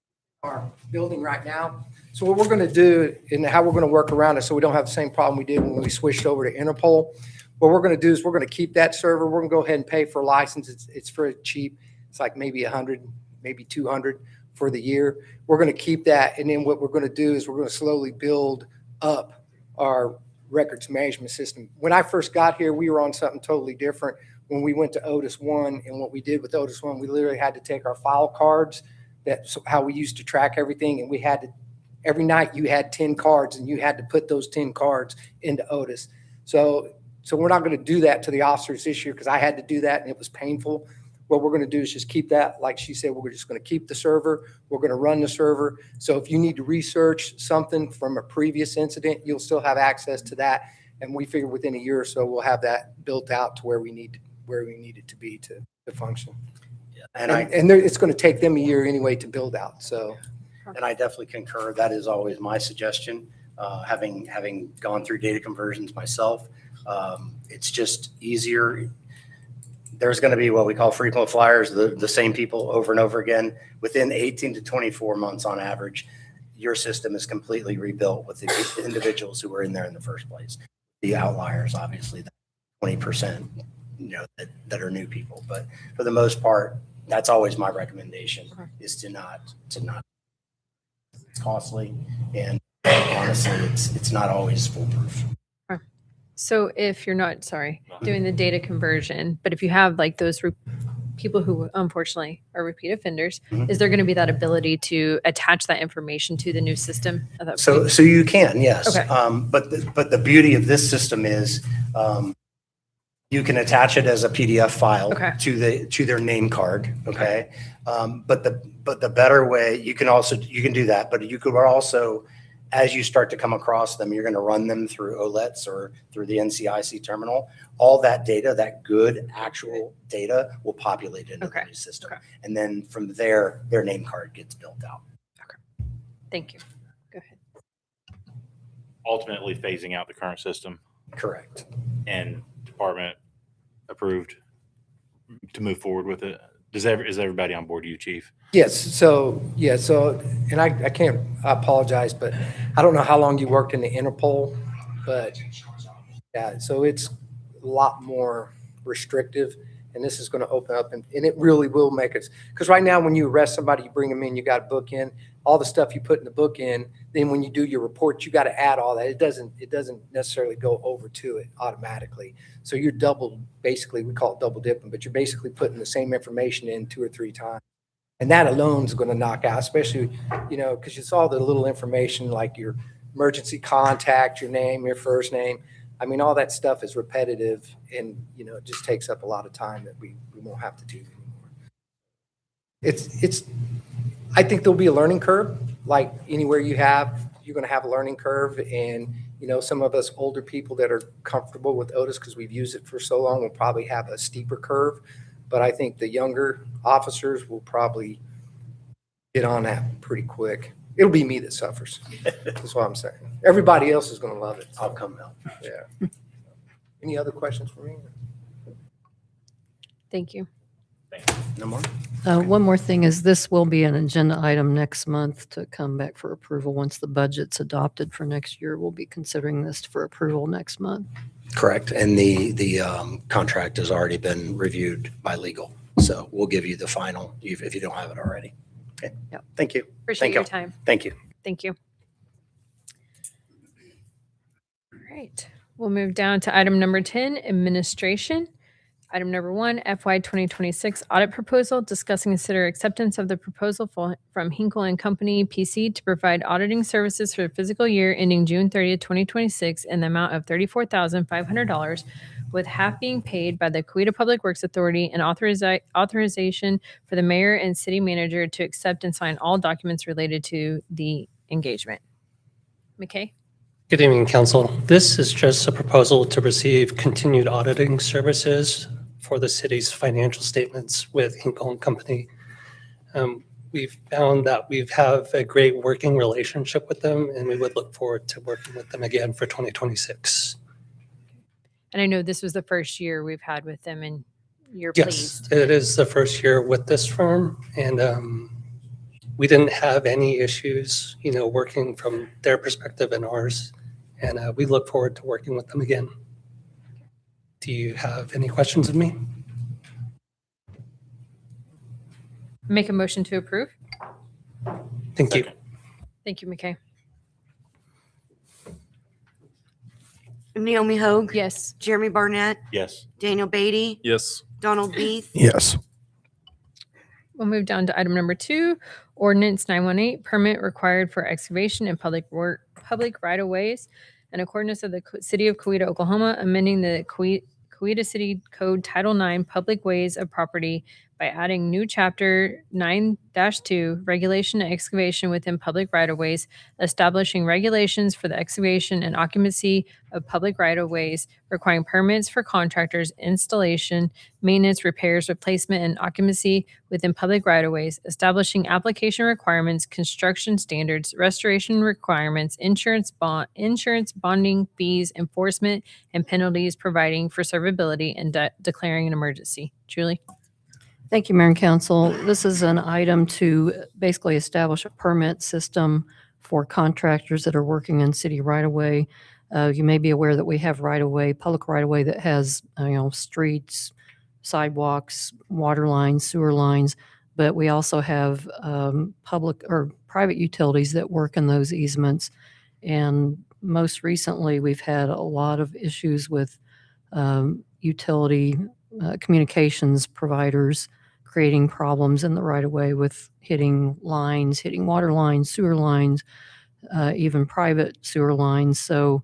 our building right now. So what we're gonna do and how we're gonna work around it, so we don't have the same problem we did when we switched over to Interpol. What we're gonna do is we're gonna keep that server. We're gonna go ahead and pay for a license. It's very cheap. It's like maybe 100, maybe 200 for the year. We're gonna keep that. And then what we're gonna do is we're gonna slowly build up our records management system. When I first got here, we were on something totally different. When we went to Otis One, and what we did with Otis One, we literally had to take our file cards, that's how we used to track everything, and we had to every night you had 10 cards and you had to put those 10 cards into Otis. So we're not going to do that to the officers this year because I had to do that and it was painful. What we're going to do is just keep that, like she said, we're just going to keep the server. We're going to run the server. So if you need to research something from a previous incident, you'll still have access to that. And we figure within a year or so, we'll have that built out to where we need it to be to function. And It's going to take them a year anyway to build out. So, And I definitely concur. That is always my suggestion. Having gone through data conversions myself, it's just easier. There's going to be what we call frequent flyers, the same people over and over again. Within 18 to 24 months on average, your system is completely rebuilt with the individuals who were in there in the first place. The outliers, obviously, the 20%, that are new people. But for the most part, that's always my recommendation, is to not. It's costly, and honestly, it's not always foolproof. So if you're not, doing the data conversion, but if you have like those people who unfortunately are repeat offenders, is there going to be that ability to attach that information to the new system at that point? So you can, yes. Okay. But the beauty of this system is you can attach it as a PDF file Okay. to their name card. Okay. But the better way, you can do that, but you could also, as you start to come across them, you're going to run them through OLETs or through the NCIC terminal. All that data, that good actual data, will populate into the new system. Okay. And then from there, their name card gets built out. Thank you. Go ahead. Ultimately phasing out the current system Correct. and department approved to move forward with it. Is everybody on board, you chief? yes. So, and I apologize, but I don't know how long you worked in the Interpol, but yeah, so it's a lot more restrictive. And this is going to open up and it really will make us, because right now when you arrest somebody, you bring them in, you got a book in, all the stuff you put in the book in, then when you do your report, you got to add all that. It doesn't necessarily go over to it automatically. So you're basically, we call it double dipping, but you're basically putting the same information in 2 or 3 times. And that alone is going to knock out, especially, because it's all the little information like your emergency contact, your name, your first name. I mean, all that stuff is repetitive and, it just takes up a lot of time that we won't have to do anymore. I think there'll be a learning curve, like anywhere you're going to have a learning curve. And, some of us older people that are comfortable with Otis because we've used it for so long will probably have a steeper curve. But I think the younger officers will probably get on that pretty quick. It'll be me that suffers. That's what I'm saying. Everybody else is going to love it. I'll come help. Yeah. Any other questions for me? Thank you. No more? One more thing is this will be an agenda item next month to come back for approval. Once the budget's adopted for next year, we'll be considering this for approval next month. Correct. And the contract has already been reviewed by legal. So we'll give you the final if you don't have it already. Okay. Yep. Thank you. Appreciate Thank your you. time. Thank you. Thank you. All right. We'll move down to item number 10, administration. Item number 1, FY 2026 audit proposal. Discuss and consider acceptance of the proposal from Hinkle and Company PC to provide auditing services for the fiscal year ending June 30th, 2026 in the amount of $34,500, with half being paid by the Coweta Public Works Authority and authorization for the mayor and city manager to accept and sign all documents related to the engagement. McKay? Good evening, council. This is just a proposal to receive continued auditing services for the city's financial statements with Hinkle and Company. We've found that we have a great working relationship with them, and we would look forward to working with them again for 2026. And I know this was the first year we've had with them, and you're Yes, pleased. it is the first year with this firm, and we didn't have any issues, working from their perspective and ours, and we look forward to working with them again. Do you have any questions of me? Make a motion to approve. Thank you. Thank you, McKay. Naomi Hogue, Yes. Jeremy Barnett, Yes. Daniel Beatty, Yes. Donald Beath, Yes. We'll move down to item number 2, Ordinance 918, permit required for excavation in public right-of-ways. An ordinance of the City of Coweta, Oklahoma, amending the Coweta City Code Title 9 Public Ways of Property by adding new chapter 9-2 regulation and excavation within public right-of-ways, establishing regulations for the excavation and occupancy of public right-of-ways, requiring permits for contractors, installation, maintenance, repairs, replacement, and occupancy within public right-of-ways, establishing application requirements, construction standards, restoration requirements, insurance bonding fees, enforcement, and penalties, providing for servability, and declaring an emergency. Julie? Thank you, Mayor and Council. This is an item to basically establish a permit system for contractors that are working in city right-of-way. You may be aware that we have right-of-way, public right-of-way that has, streets, sidewalks, water lines, sewer lines, but we also have public or private utilities that work in those easements. And most recently, we've had a lot of issues with utility communications providers creating problems in the right-of-way with hitting lines, hitting water lines, sewer lines, even private sewer lines. So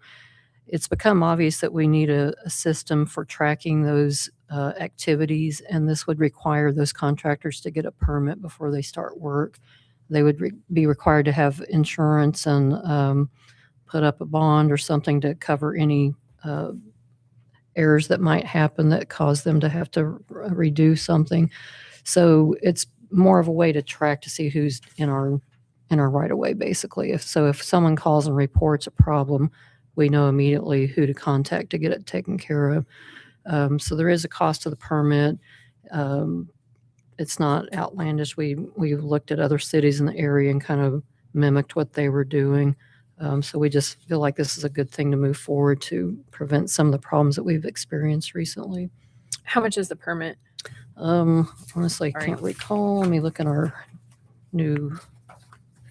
it's become obvious that we need a system for tracking those activities, and this would require those contractors to get a permit before they start work. They would be required to have insurance and put up a bond or something to cover any errors that might happen that cause them to have to redo something. So it's more of a way to track to see who's in our right of way, basically. If someone calls and reports a problem, we know immediately who to contact to get it taken care of. So there is a cost to the permit. It's not outlandish. We looked at other cities in the area and kind of mimicked what they were doing. So we just feel like this is a good thing to move forward to prevent some of the problems that we've experienced recently. How much is the permit? Honestly, I Sorry. can't recall. Let me look at our new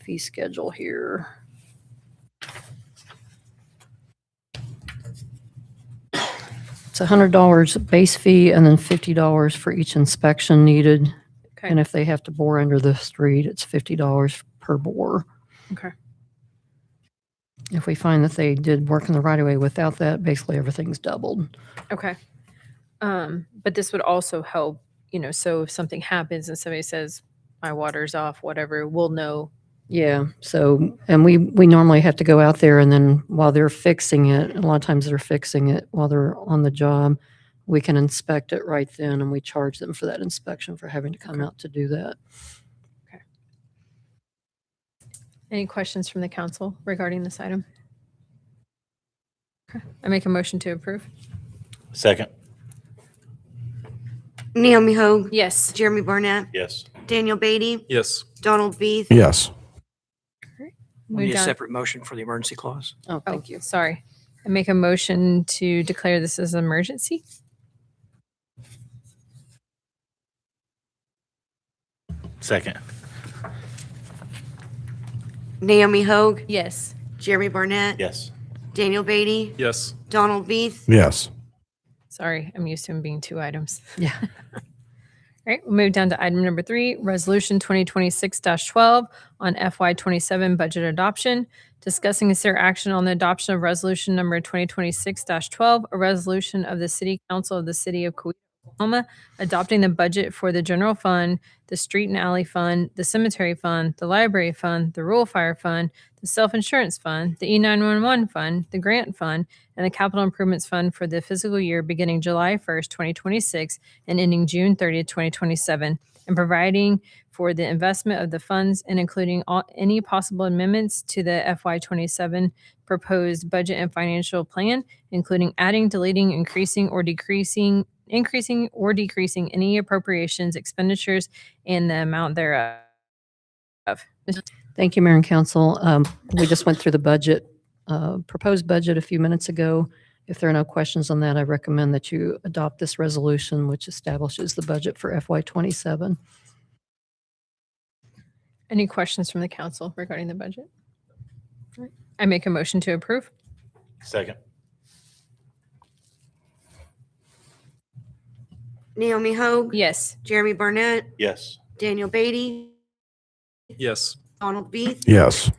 fee schedule here. It's $100 base fee and then $50 for each inspection needed. Okay. And if they have to bore under the street, it's $50 per bore. Okay. If we find that they did work in the right of way without that, basically everything's doubled. Okay. But this would also help, so if something happens and somebody says, my water's off, whatever, we'll know. Yeah. So, and we normally have to go out there, and then while they're fixing it, a lot of times they're fixing it while they're on the job, we can inspect it right then, and we charge them for that inspection for having to come out to do that. Any questions from the council regarding this item? Okay. I make a motion to approve. Second. Naomi Hogue, Yes. Jeremy Barnett, Yes. Daniel Beatty, Yes. Donald Beath, Yes. We Move need a down. separate motion for the emergency clause. Oh, Oh, thank you. sorry. I make a motion to declare this as an emergency. Second. Naomi Hogue, Yes. Jeremy Barnett, Yes. Daniel Beatty, Yes. Donald Beath, Yes. Sorry, I'm used to them being two items. Yeah. All right, we'll move down to item number 3, Resolution 2026-12 on FY27 budget adoption. Discussing consider action on the adoption of Resolution number 2026-12, a resolution of the City Council of the City of Coweta, Oklahoma, adopting the budget for the general fund, the street and alley fund, the cemetery fund, the library fund, the rural fire fund, the self-insurance fund, the E911 fund, the grant fund, and the capital improvements fund for the fiscal year beginning July 1st, 2026 and ending June 30th, 2027, and providing for the investment of the funds and including any possible amendments to the FY27 proposed budget and financial plan, including adding, deleting, increasing or decreasing any appropriations, expenditures, and the amount thereof. Thank you, Mayor and Council. We just went through the budget, proposed budget a few minutes ago. If there are no questions on that, I recommend that you adopt this resolution, which establishes the budget for FY27. Any questions from the council regarding the budget? All right. I make a motion to approve. Second. Naomi Hogue, Yes. Jeremy Barnett, Yes. Daniel Beatty, Yes. Donald Beath, Yes.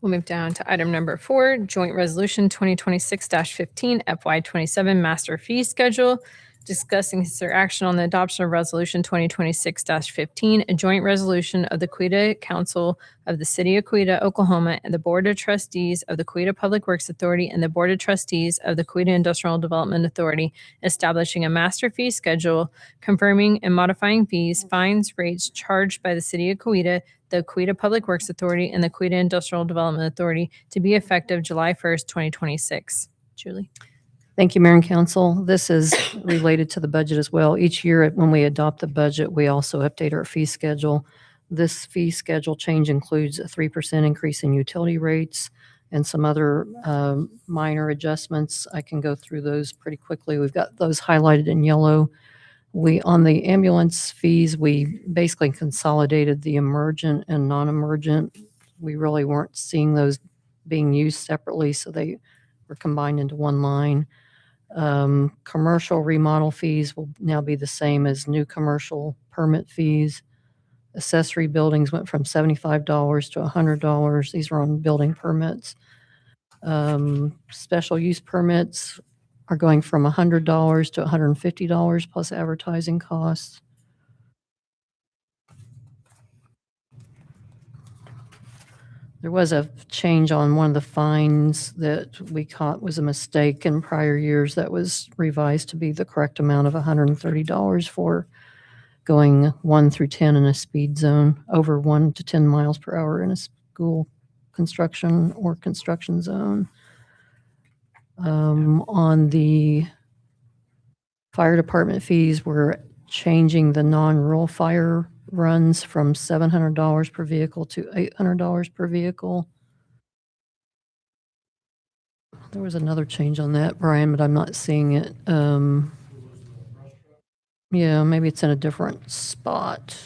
We'll move down to item number 4, Joint Resolution 2026-15 FY27 Master Fee Schedule. Discuss and consider action on the adoption of Resolution 2026-15, a joint resolution of the Coweta Council of the City of Coweta, Oklahoma, and the Board of Trustees of the Coweta Public Works Authority and the Board of Trustees of the Coweta Industrial Development Authority, establishing a master fee schedule, confirming and modifying fees, fines, rates charged by the City of Coweta, the Coweta Public Works Authority, and the Coweta Industrial Development Authority to be effective July 1st, 2026. Julie? Thank you, Mayor and Council. This is related to the budget as well. Each year, when we adopt the budget, we also update our fee schedule. This fee schedule change includes a 3% increase in utility rates and some other minor adjustments. I can go through those pretty quickly. We've got those highlighted in yellow. On the ambulance fees, we basically consolidated the emergent and non-emergent. We really weren't seeing those being used separately, so they were combined into one line. Commercial remodel fees will now be the same as new commercial permit fees. Accessory buildings went from $75 to $100. These are on building permits. Special use permits are going from $100 to $150 plus advertising costs. There was a change on one of the fines that we caught was a mistake in prior years that was revised to be the correct amount of $130 for going 1 through 10 in a speed zone, over 1 to 10 miles per hour in a school construction or construction zone. On the fire department fees, we're changing the non-rural fire runs from $700 per vehicle to $800 per vehicle. There was another change on that, Brian, but I'm not seeing it. Yeah, maybe it's in a different spot.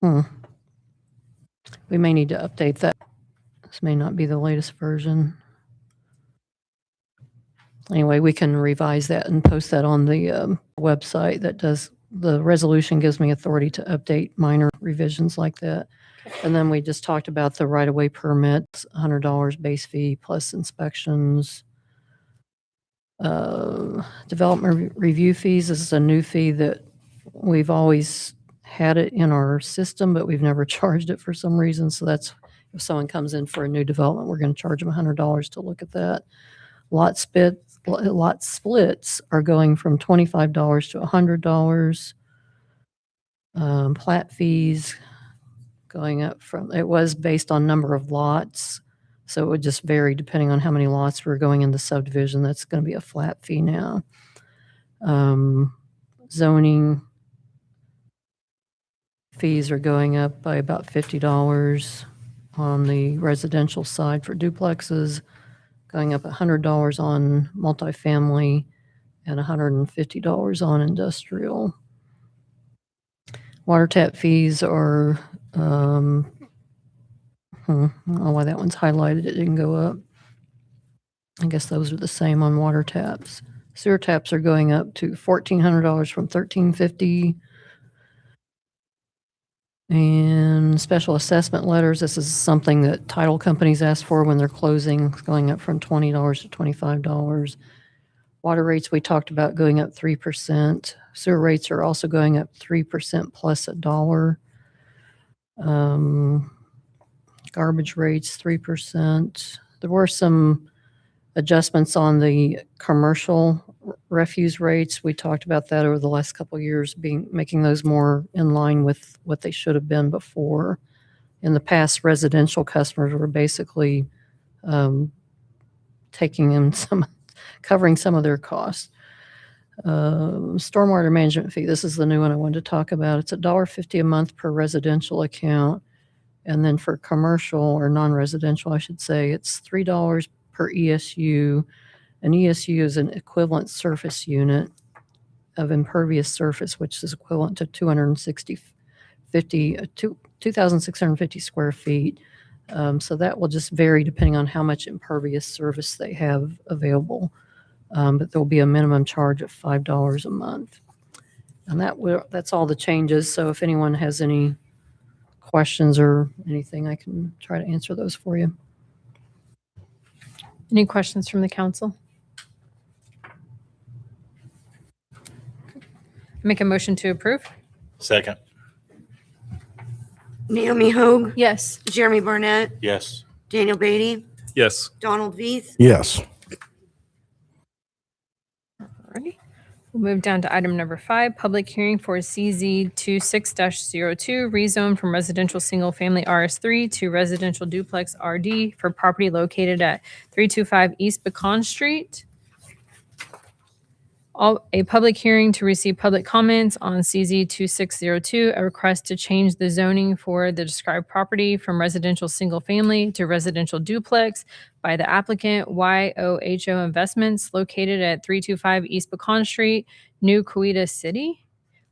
We may need to update that. This may not be the latest version. Anyway, we can revise that and post that on the website. The resolution gives me authority to update minor revisions like that. And then we just talked about the right-of-way permits, $100 base fee plus inspections. Development review fees, this is a new fee that we've always had it in our system, but we've never charged it for some reason. So that's, if someone comes in for a new development, we're going to charge them $100 to look at that. Lot splits are going from $25 to $100. Plat fees going up from, it was based on number of lots, so it would just vary depending on how many lots were going in the subdivision. That's going to be a flat fee now. Zoning fees are going up by about $50 on the residential side for duplexes, going up $100 on multifamily and $150 on industrial. Water tap fees are, I don't know why that one's highlighted, it didn't go up. I guess those are the same on water taps. Sewer taps are going up to $1,400 from $1,350. And special assessment letters, this is something that title companies ask for when they're closing, it's going up from $20 to $25. Water rates, we talked about going up 3%. Sewer rates are also going up 3% plus $1. Garbage rates, 3%. There were some adjustments on the commercial refuse rates. We talked about that over the last couple of years, making those more in line with what they should have been before. In the past, residential customers were basically covering some of their costs. Stormwater management fee, this is the new one I wanted to talk about. It's $1.50 a month per residential account. And then for commercial or non-residential, I should say, it's $3 per ESU. An ESU is an equivalent surface unit of impervious surface, which is equivalent to 2,650 square feet. So that will just vary depending on how much impervious surface they have available. But there will be a minimum charge of $5 a month. And that's all the changes. So if anyone has any questions or anything, I can try to answer those for you. Any questions from the council? Make a motion to approve? Second. Naomi Hogue, Yes. Jeremy Barnett, Yes. Daniel Beatty, Yes. Donald Veith, Yes. Alrighty. We'll move down to item number 5, public hearing for CZ 26-02, rezone from residential single-family RS3 to residential duplex RD for property located at 325 East Pecan Street. A public hearing to receive public comments on CZ 2602, a request to change the zoning for the described property from residential single-family to residential duplex by the applicant YOHO Investments located at 325 East Pecan Street, New Coweta City,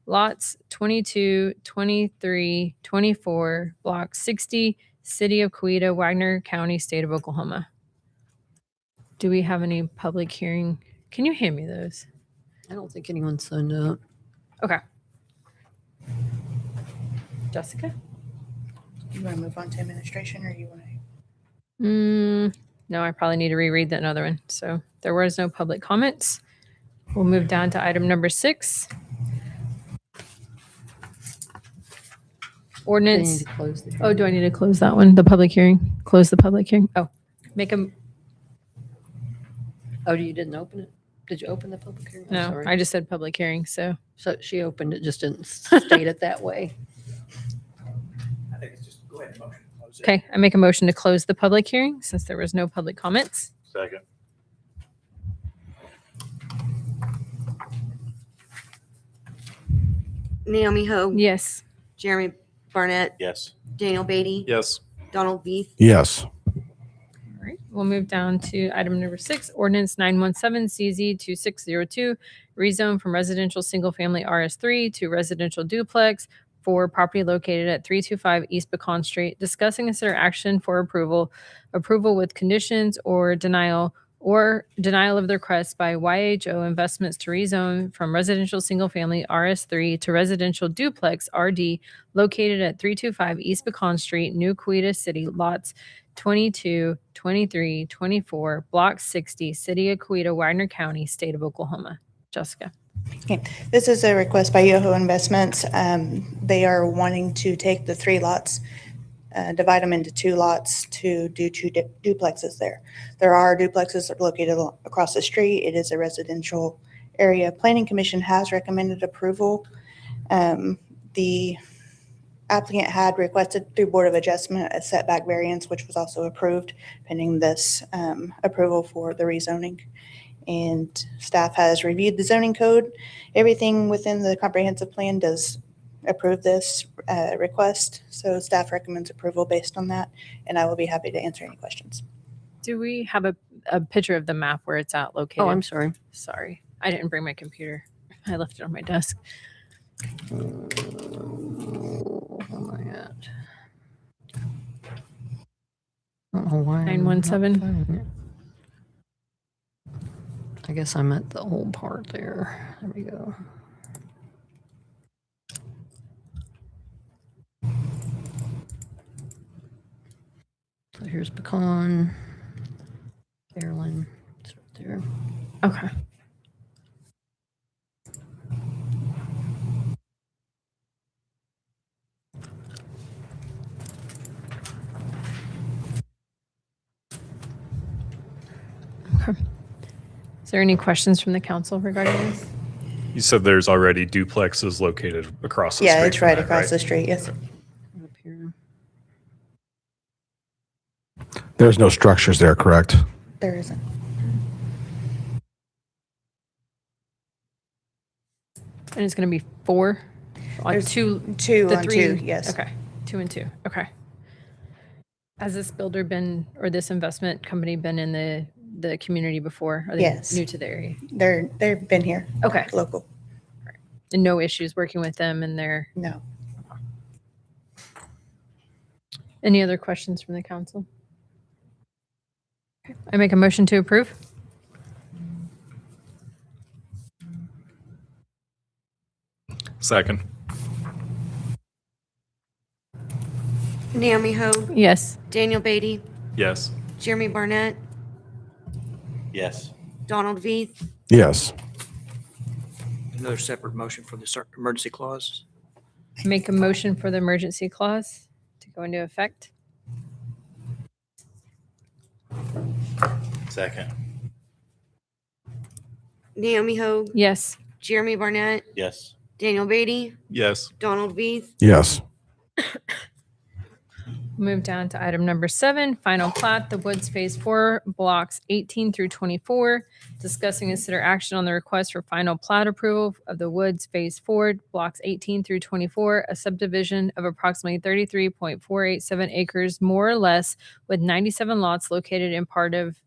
lots 22, 23, 24, block 60, City of Coweta, Wagner County, State of Oklahoma. Do we have any public hearing? Can you hand me those? I don't think anyone signed up. Okay. Jessica? You want to move on to administration or you want to? No, I probably need to reread that another one. So there was no public comments. We'll move down to item number 6. They need Ordinance. to close the Oh, do I need to close that one? The public hearing? Close the public hearing? Oh, make a, Oh, you didn't open it? Did you open the public hearing? I'm no, sorry. I just said public hearing. So So she opened it, just didn't state it that way. I think it's just go ahead and motion to close it. okay, I make a motion to close the public hearing since there was no public comments. Second. Naomi Hogue, Yes. Jeremy Barnett, Yes. Daniel Beatty, Yes. Donald Veith, Yes. All right, we'll move down to item number 6, ordinance 917 CZ 2602, rezone from residential single-family RS3 to residential duplex for property located at 325 East Pecan Street. Discuss and consider action for approval with conditions or denial of the request by YHO Investments to rezone from residential single-family RS3 to residential duplex RD located at 325 East Pecan Street, New Coweta City, lots 22, 23, 24, block 60, City of Coweta, Wagner County, State of Oklahoma. Jessica. Okay, this is a request by Yoho Investments. They are wanting to take the 3 lots, divide them into 2 lots to do 2 duplexes there. There are duplexes located across the street. It is a residential area. Planning Commission has recommended approval. The applicant had requested through Board of Adjustment a setback variance, which was also approved pending this approval for the rezoning. And staff has reviewed the zoning code. Everything within the comprehensive plan does approve this request. So staff recommends approval based on that, and I will be happy to answer any questions. Do we have a picture of the map where it's at located? Oh, I'm sorry. Sorry. I didn't bring my computer. I left it on my desk. Where am I at? I don't know why I'm not 917. finding it. I guess I'm at the old part there. There we go. So here's Pecan, Carolyn, it's right there. Okay. Okay. Is there any questions from the council regarding this? You said there's already duplexes located across the street. Yeah, it's from right that, across the street, yes. Up here. There's no structures there, correct? There isn't. And it's going to be 4? Like There's 2, 2 the on 3? 2, yes. Okay. 2 and 2. Okay. Has this builder been, or this investment company been in the community before? Are they Yes. new to the area? They've been here, Okay. local. And no issues working with them and their, No. any other questions from the council? Okay. I make a motion to approve. Second. Naomi Hogue, Yes. Daniel Beatty, Yes. Jeremy Barnett, Yes. Donald Veith, Yes. Another separate motion for the emergency clause. Make a motion for the emergency clause to go into effect. Second. Naomi Hogue, Yes. Jeremy Barnett, Yes. Daniel Beatty, Yes. Donald Veith, Yes. Move down to item number 7, final plat, the Woods Phase 4, blocks 18 through 24. Discuss and consider action on the request for final plat approval of the Woods Phase 4, blocks 18 through 24, a subdivision of approximately 33.487 acres, more or less, with 97 lots located in part of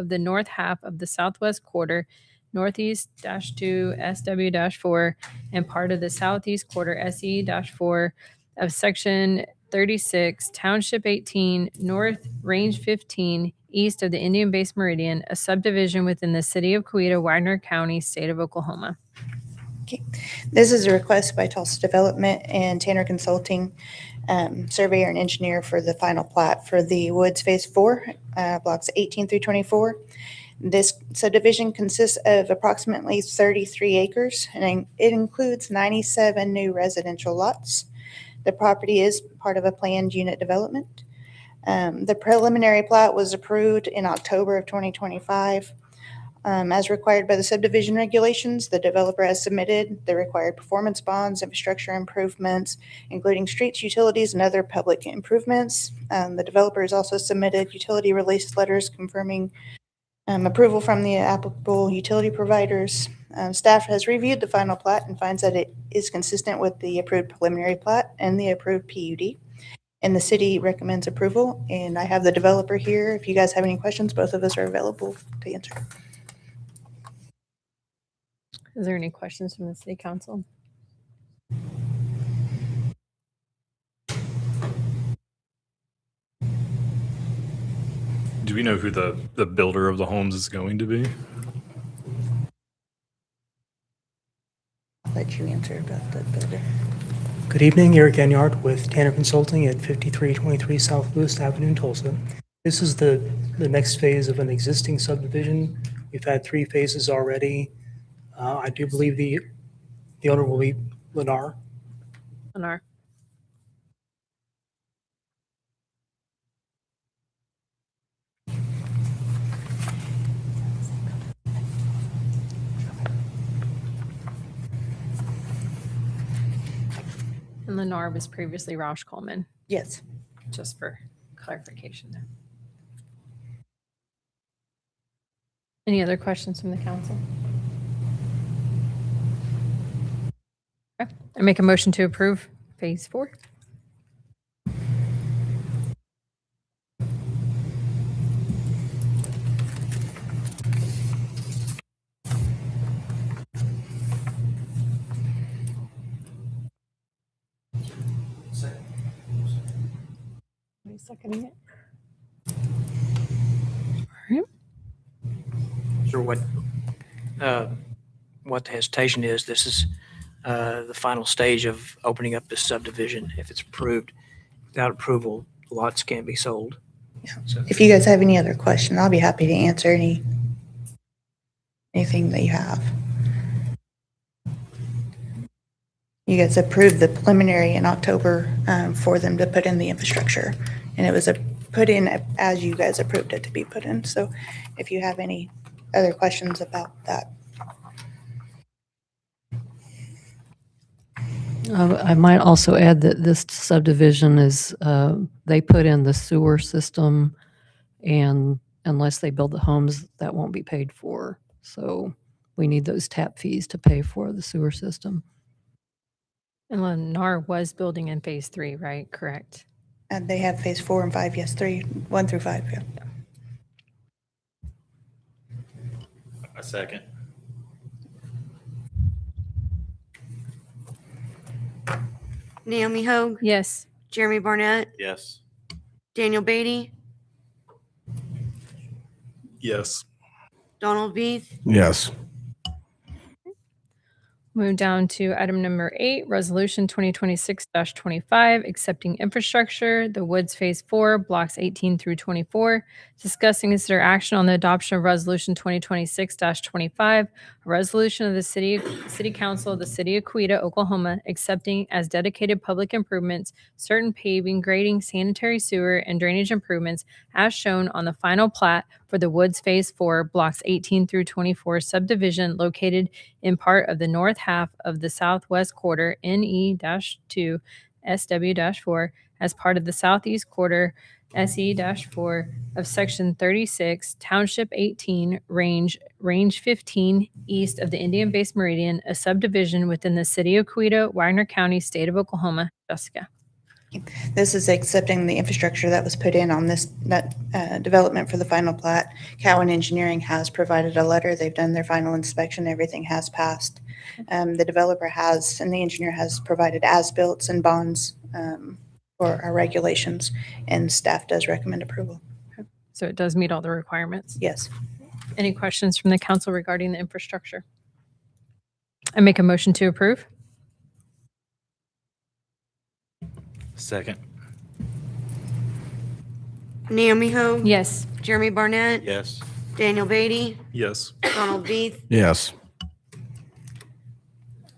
the north half of the southwest quarter, northeast-2 SW-4, and part of the southeast quarter SE-4 of section 36, Township 18, North Range 15, east of the Indian Base Meridian, a subdivision within the city of Coweta, Widener County, state of Oklahoma. This is a request by Tulsa Development and Tanner Consulting, surveyor and engineer for the final plat for the Woods Phase 4, blocks 18 through 24. This subdivision consists of approximately 33 acres, and it includes 97 new residential lots. The property is part of a planned unit development. The preliminary plat was approved in October of 2025. As required by the subdivision regulations, the developer has submitted the required performance bonds, infrastructure improvements, including streets, utilities, and other public improvements. The developer has also submitted utility release letters confirming approval from the applicable utility providers. Staff has reviewed the final plat and finds that it is consistent with the approved preliminary plat and the approved PUD. And the city recommends approval. And I have the developer here. If you guys have any questions, both of us are available to answer. Is there any questions from the city council? Do we know who the builder of the homes is going to be? I'll let you answer about the builder. Good evening, Eric Enyart with Tanner Consulting at 5323 South Lewis Avenue in Tulsa. This is the next phase of an existing subdivision. We've had 3 phases already. I do believe the owner will be Lennar. Lennar. And Lennar was previously Roush Coleman, Yes. just for clarification there. Any other questions from the council? Okay. I make a motion to approve phase 4. Somebody seconding it? All right. Sure what the hesitation is. This is the final stage of opening up this subdivision. If it's approved, without approval, lots can't be sold. So If you guys have any other question, I'll be happy to answer anything that you have. You guys approved the preliminary in October for them to put in the infrastructure. And it was put in as you guys approved it to be put in. So if you have any other questions about that. I might also add that this subdivision is, they put in the sewer system, and unless they build the homes, that won't be paid for. So we need those tap fees to pay for the sewer system. And Lennar was building in phase 3, right? Correct. And they have phase 4 and 5, yes, 1 through 5, yeah. A second. Naomi Hogue, Yes. Jeremy Barnett, Yes. Daniel Beatty, Yes. Donald Veith, Yes. Move down to item number 8, Resolution 2026-25, accepting infrastructure, the Woods Phase 4, Blocks 18 through 24. Discuss and consider action on the adoption of Resolution 2026-25, a resolution of the City Council of the City of Coweta, Oklahoma, accepting as dedicated public improvements certain paving, grading, sanitary sewer, and drainage improvements as shown on the final plat for the Woods Phase 4, Blocks 18 through 24 subdivision located in part of the north half of the southwest quarter NE-2 SW-4 as part of the southeast quarter SE-4 of Section 36, Township 18, Range 15, east of the Indian Base Meridian, a subdivision within the City of Coweta, Wagner County, State of Oklahoma. Jessica. This is accepting the infrastructure that was put in on this development for the final plat. Cowan Engineering has provided a letter. They've done their final inspection. Everything has passed. The developer has, and the engineer has provided as-built and bonds for our regulations, and staff does recommend approval. So it does meet all the requirements. Yes. Any questions from the council regarding the infrastructure? I make a motion to approve. Second. Naomi Hogue? Yes. Jeremy Barnett? Yes. Daniel Beatty? Yes. Donald Beath? Yes.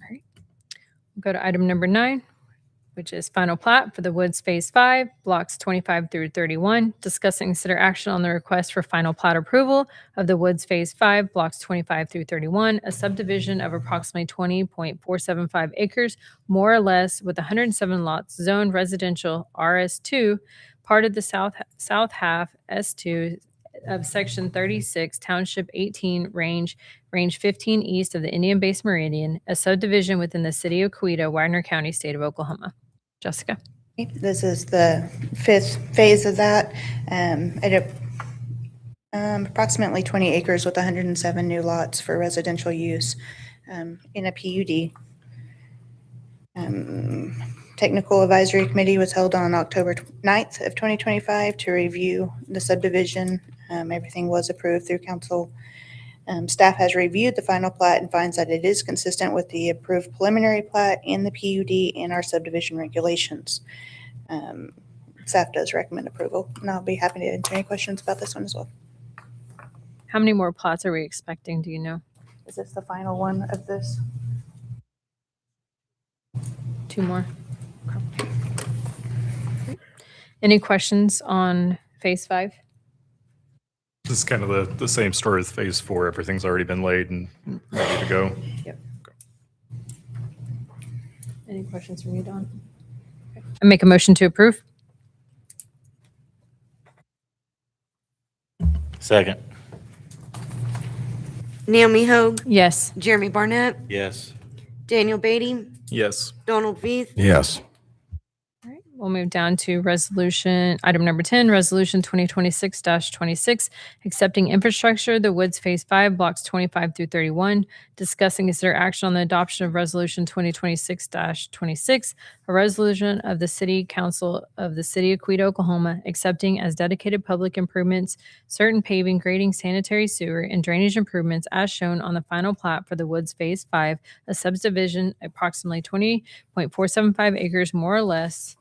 We'll go to item number 9, which is final plat for the Woods Phase 5, blocks 25 through 31. Discuss and consider action on the request for final plat approval of the Woods Phase 5, blocks 25 through 31, a subdivision of approximately 20.475 acres, more or less, with 107 lots zoned residential RS2, part of the south half S2 of Section 36, Township 18, Range 15 east of the Indian Base Meridian, a subdivision within the City of Coweta, Wagner County, State of Oklahoma. Jessica. This is the 5th phase of that. At approximately 20 acres with 107 new lots for residential use in a PUD. Technical Advisory Committee was held on October 9th of 2025 to review the subdivision. Everything was approved through council. Staff has reviewed the final plat and finds that it is consistent with the approved preliminary plat and the PUD and our subdivision regulations. Staff does recommend approval, and I'll be happy to answer any questions about this one as well. How many more plots are we expecting? Do you know? Is this the final one of this? 2 more. Any questions on Phase 5? This is kind of the same story as Phase 4. Everything's already been laid and ready to go. Yep. Any questions from you, Dawn? Okay. I make a motion to approve. Second. Naomi Hogue? Yes. Jeremy Barnett? Yes. Daniel Beatty? Yes. Donald Beath? Yes. All right. We'll move down to item number 10, Resolution 2026-26, accepting infrastructure, the Woods Phase 5, blocks 25 through 31. Discuss and consider action on the adoption of Resolution 2026-26, a resolution of the City Council of the City of Coweta, Oklahoma, accepting as dedicated public improvements certain paving, grading, sanitary sewer, and drainage improvements as shown on the final plat for the Woods Phase 5, a subdivision approximately 20.475 acres, more or less,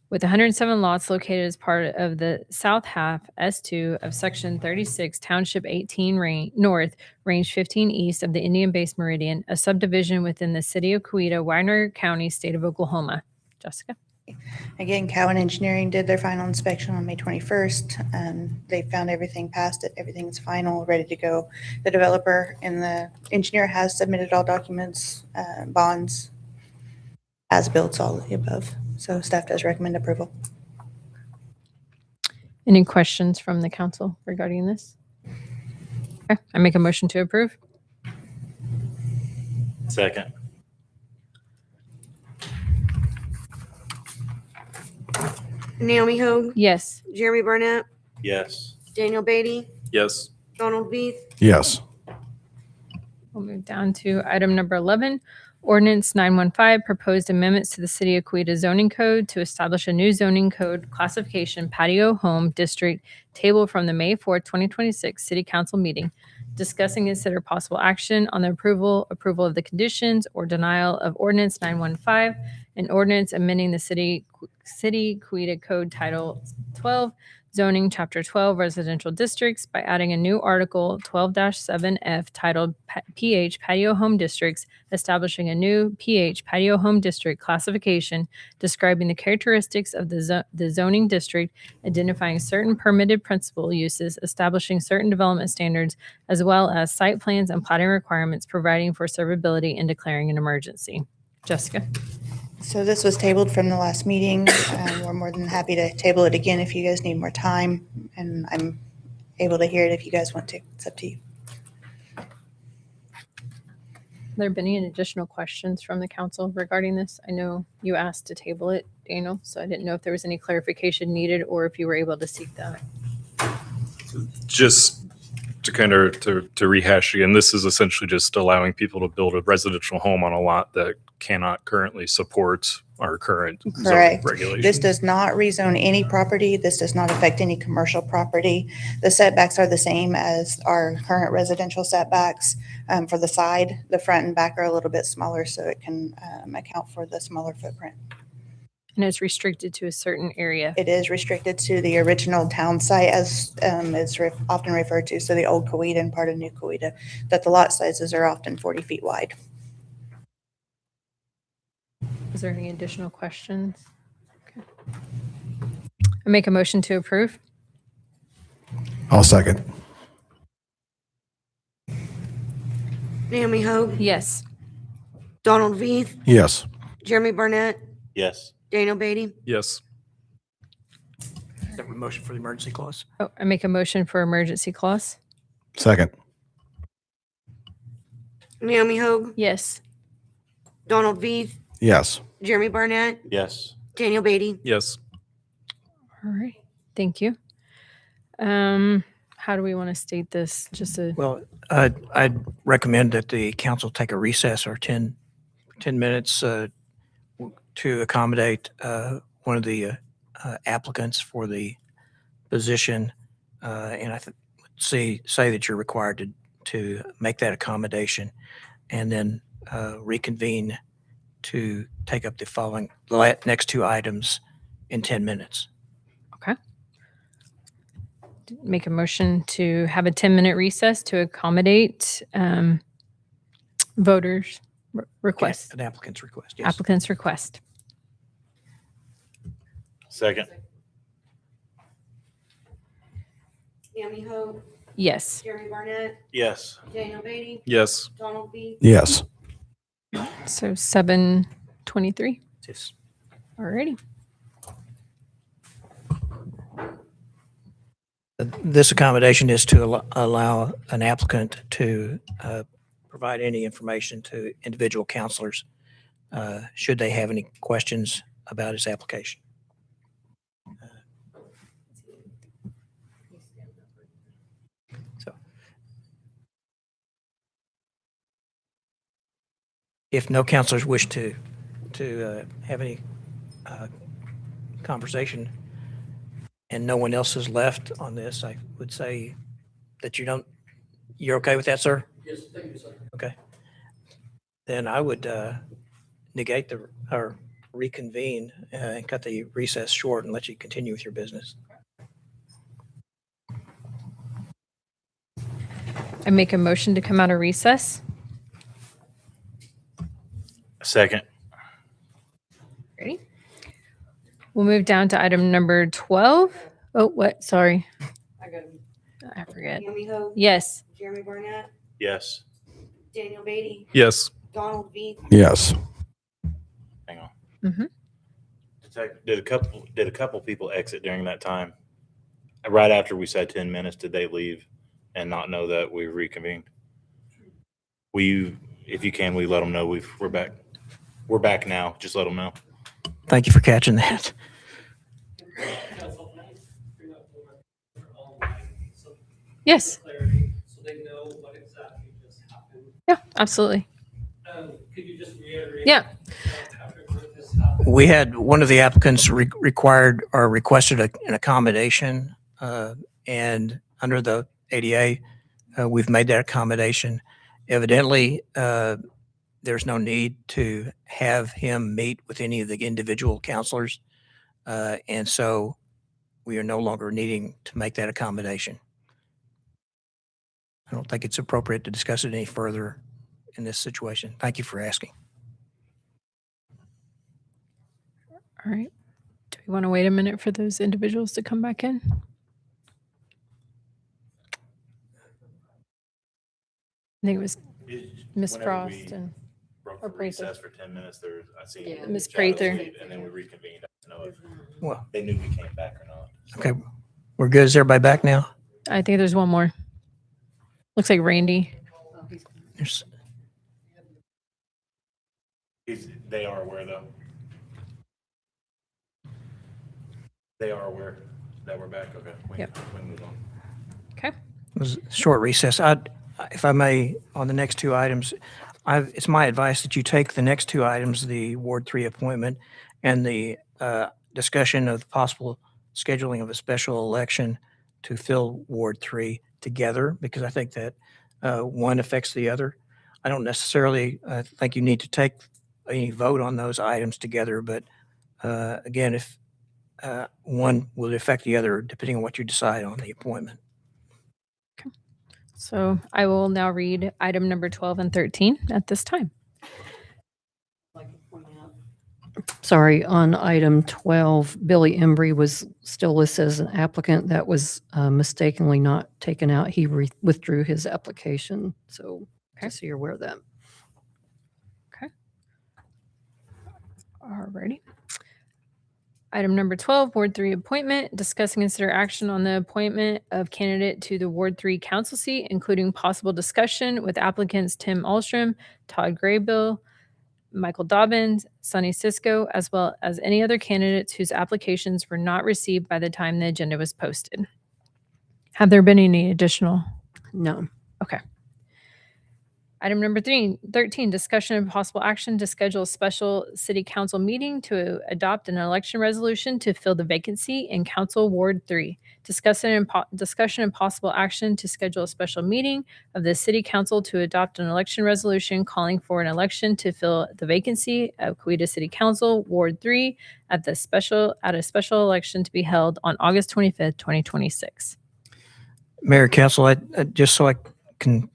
with 107 lots located as part of the south half S2 of Section 36, Township 18 North, Range 15 east of the Indian Base Meridian, a subdivision within the City of Coweta, Wagner County, State of Oklahoma. Jessica? Again, Cowan Engineering did their final inspection on May 21st. They found everything passed it. Everything's final, ready to go. The developer and the engineer has submitted all documents, bonds, as-built, all of the above. So staff does recommend approval. Any questions from the council regarding this? Okay. I make a motion to approve. Second. Naomi Hogue? Yes. Jeremy Barnett? Yes. Daniel Beatty? Yes. Donald Beath? Yes. We'll move down to item number 11, Ordinance 915, proposed amendments to the City of Coweta zoning code to establish a new zoning code classification patio home district table from the May 4th, 2026 City Council meeting. discuss and consider possible action on the approval of the conditions, or denial of ordinance 915, an ordinance amending the City Coweta Code Title 12, zoning, Chapter 12, residential districts by adding a new Article 12-7F titled PH Patio Home Districts, establishing a new PH Patio Home District classification, describing the characteristics of the zoning district, identifying certain permitted principal uses, establishing certain development standards, as well as site plans and plating requirements, providing for servability, and declaring an emergency. Jessica? So this was tabled from the last meeting. We're more than happy to table it again if you guys need more time, and I'm able to hear it if you guys want to. It's up to you. There been any additional questions from the council regarding this? I know you asked to table it, Daniel, so I didn't know if there was any clarification needed or if you were able to seek that. Just to kind of to rehash again, this is essentially just allowing people to build a residential home on a lot that cannot currently support our current zoning Correct. regulations. This does not rezone any property. This does not affect any commercial property. The setbacks are the same as our current residential setbacks. For the side, the front and back are a little bit smaller, so it can account for the smaller footprint. And it's restricted to a certain area. It is restricted to the original town site, as is often referred to, so the old Coweta and part of new Coweta, that the lot sizes are often 40 feet wide. Is there any additional questions? Okay. I make a motion to approve. I'll second. Naomi Hogue, Yes. Donald Veith, Yes. Jeremy Barnett, Yes. Daniel Beatty, Yes. Is that a motion for the emergency clause? Oh, I make a motion for emergency clause. Second. Naomi Hogue, Yes. Donald Veith, Yes. Jeremy Barnett, Yes. Daniel Beatty. Yes. All right. Thank you. How do we want to state this? Just a, Well, I'd recommend that the council take a recess or 10 minutes to accommodate one of the applicants for the position. And I say that you're required to make that accommodation and then reconvene to take up the next two items in 10 minutes. okay. Make a motion to have a 10-minute recess to accommodate voters' requests, An applicant's request, yes. applicants' request. Second. Naomi Hogue, Yes. Jeremy Barnett, Yes. Daniel Beatty, Yes. Donald Veith. Yes. So 7:23. Yes. All righty. This accommodation is to allow an applicant to provide any information to individual counselors should they have any questions about his application. So, if no counselors wish to have any conversation, and no one else is left on this, I would say that you're okay with that, sir? Yes, thank you, sir. Okay. Then I would negate or reconvene and cut the recess short and let you continue with your business. I make a motion to come out of recess. Second. Ready? We'll move down to item number 12. Oh, what? Sorry. I forget. Naomi Hogue, Yes. Jeremy Barnett, Yes. Daniel Beatty, Yes. Donald Veith. Yes. Hang on. Mhm. Did a couple people exit during that time? Right after we said 10 minutes, did they leave and not know that we reconvened? If you can, we let them know we're back. We're back now. Just let them know. Thank you for catching that. Yes. So they know what exactly just happened. Yeah, absolutely. Could you just reiterate? Yeah. We had one of the applicants required or requested an accommodation, and under the ADA, we've made that accommodation. Evidently, there's no need to have him meet with any of the individual counselors. And so we are no longer needing to make that accommodation. I don't think it's appropriate to discuss it any further in this situation. Thank you for asking. All right. Do we want to wait a minute for those individuals to come back in? I think it was Miss Whenever Frost we and broke or for Prather. recess for 10 minutes, I see Yeah. Miss shadows Prather. leave, and then we reconvened. I don't know if Well, they knew we came back or not. okay. We're good. Is everybody back now? I think there's one more. Looks like Randy. There's, They are aware, though. They are aware that we're back. Okay. Yep. We can move on. Okay. it was a short recess. If I may, on the next two items, it's my advice that you take the next two items, the Ward 3 appointment and the discussion of the possible scheduling of a special election to fill Ward 3 together, because I think that one affects the other. I don't necessarily think you need to take any vote on those items together, but again, if one will affect the other depending on what you decide on the appointment. So I will now read item number 12 and 13 at this time. Sorry, on item 12, Billy Embry was still listed as an applicant. That was mistakenly not taken out. He withdrew his application. So just so you're aware of that. Alrighty. Item number 12, Ward 3 appointment. Discuss and consider action on the appointment of candidate to the Ward 3 council seat, including possible discussion with applicants Tim Alstrom, Todd Graybill, Michael Dobbins, Sonny Cisco, as well as any other candidates whose applications were not received by the time the agenda was posted. Have there been any additional? No. Okay. Item number 13, discussion and possible action to schedule a special city council meeting to adopt an election resolution to fill the vacancy in Council Ward 3. Discussion and possible action to schedule a special meeting of the city council to adopt an election resolution calling for an election to fill the vacancy of Coweta City Council Ward 3 at a special election to be held on August 25th, 2026. Mayor, Council, I just so I can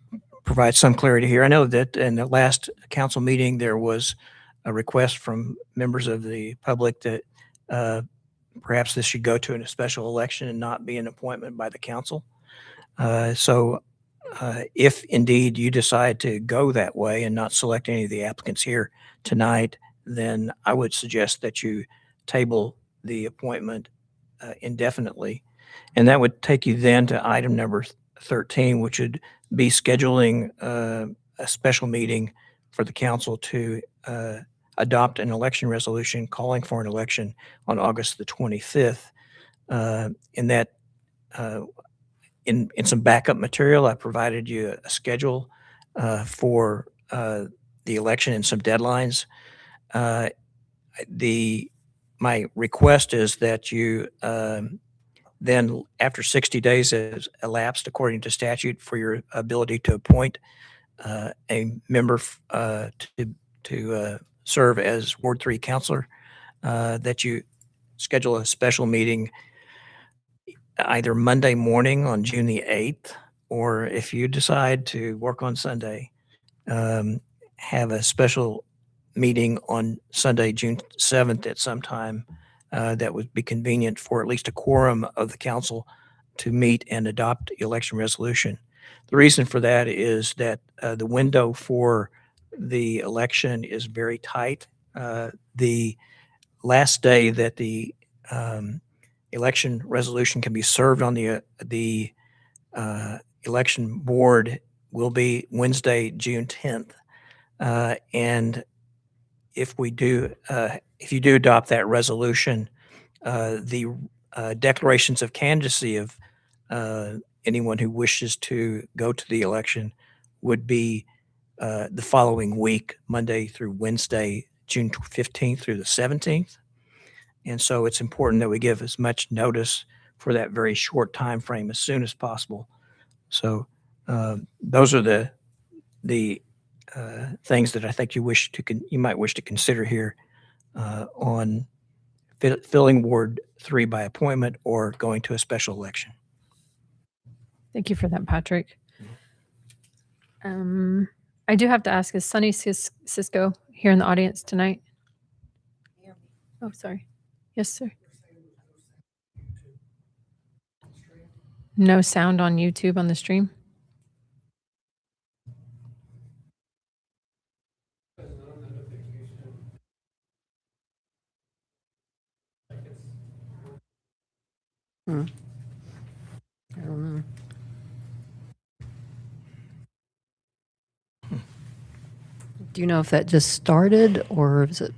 provide some clarity here. I know that in the last council meeting, there was a request from members of the public that perhaps this should go to a special election and not be an appointment by the council. So if indeed you decide to go that way and not select any of the applicants here tonight, then I would suggest that you table the appointment indefinitely. And that would take you then to item number 13, which would be scheduling a special meeting for the council to adopt an election resolution calling for an election on August the 25th. In that, in some backup material, I provided you a schedule for the election and some deadlines. My request is that you then, after 60 days has elapsed, according to statute, for your ability to appoint a member to serve as Ward 3 counselor, that you schedule a special meeting either Monday morning on June the 8th, or if you decide to work on Sunday, have a special meeting on Sunday, June 7th at some time that would be convenient for at least a quorum of the council to meet and adopt the election resolution. The reason for that is that the window for the election is very tight. The last day that the election resolution can be served on the election board will be Wednesday, June 10th. And if you do adopt that resolution, the declarations of candidacy of anyone who wishes to go to the election would be the following week, Monday through Wednesday, June 15th through the 17th. And so it's important that we give as much notice for that very short time frame as soon as possible. So Those are the things that I think you might wish to consider here on filling Ward 3 by appointment or going to a special election. Thank you for that, Patrick. I do have to ask, is Sunny Cisco here in the audience tonight? Oh, sorry. Yes, sir. No sound on YouTube on the stream? I don't know. Do you know if that just started or has it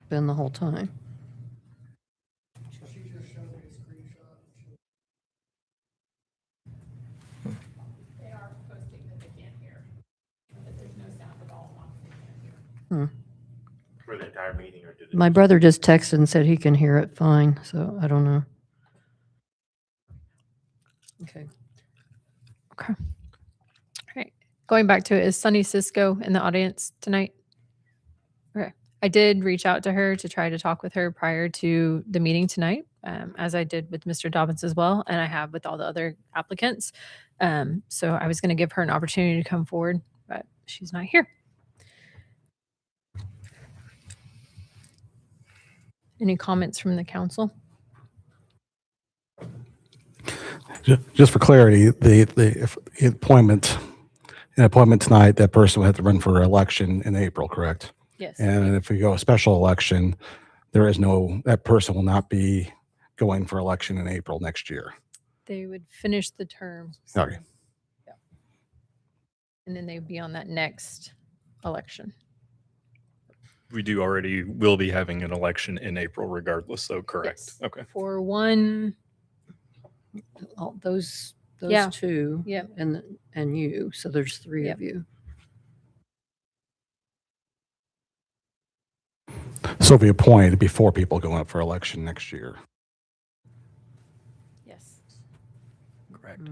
been the whole time? For the entire meeting, or did it? My brother just texted and said he can hear it fine, so I don't know. Okay. Okay. All right. Going back to it, is Sunny Cisco in the audience tonight? Okay. I did reach out to her to try to talk with her prior to the meeting tonight, as I did with Mr. Dobbins as well, and I have with all the other applicants. So I was going to give her an opportunity to come forward, but she's not here. Any comments from the council? Just for clarity, if the appointment tonight, that person will have to run for election in April, correct? Yes. And if we go a special election, that person will not be going for election in April next year. They would finish the term. Okay. Yeah. And then they'd be on that next election. We will be having an election in April regardless, though, correct? Yes. Okay. For one, Those Yeah. two yep. and you, so there's three Yep. of you. So if we appoint, it'd be 4 people going up for election next year. Yes. Correct.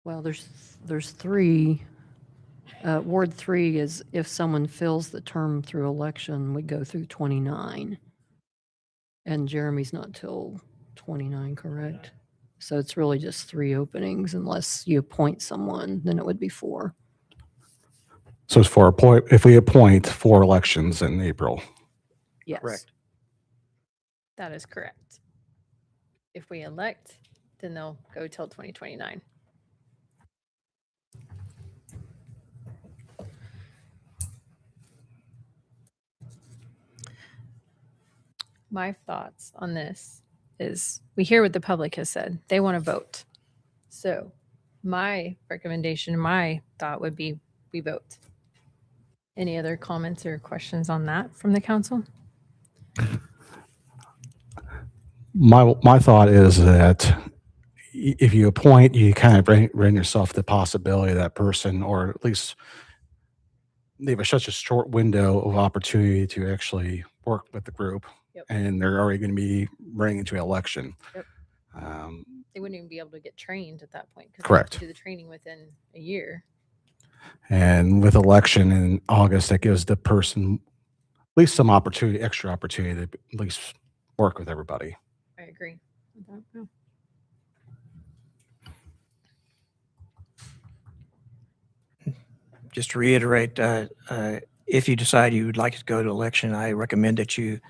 Well, there's three. Ward 3 is if someone fills the term through election, we go through 29. And Jeremy's not till 29, correct? So it's really just 3 openings unless you appoint someone, then it would be 4. So it's if we appoint 4 elections in April. Yes. Correct. That is correct. If we elect, then they'll go till 2029. My thoughts on this is we hear what the public has said. They want to vote. So my recommendation, my thought would be we vote. Any other comments or questions on that from the council? My thought is that if you appoint, you kind of bring yourself the possibility that person, or at least they have such a short window of opportunity to actually work with the group. Yep. And they're already going to be running into an election. Yep. They wouldn't even be able to get trained at that point. 'Cause they have Correct. to do the training within a year. And with election in August, that gives the person at least some extra opportunity to at least work with everybody. I agree with that. Yeah. Just to reiterate, if you decide you would like to go to election, I recommend that you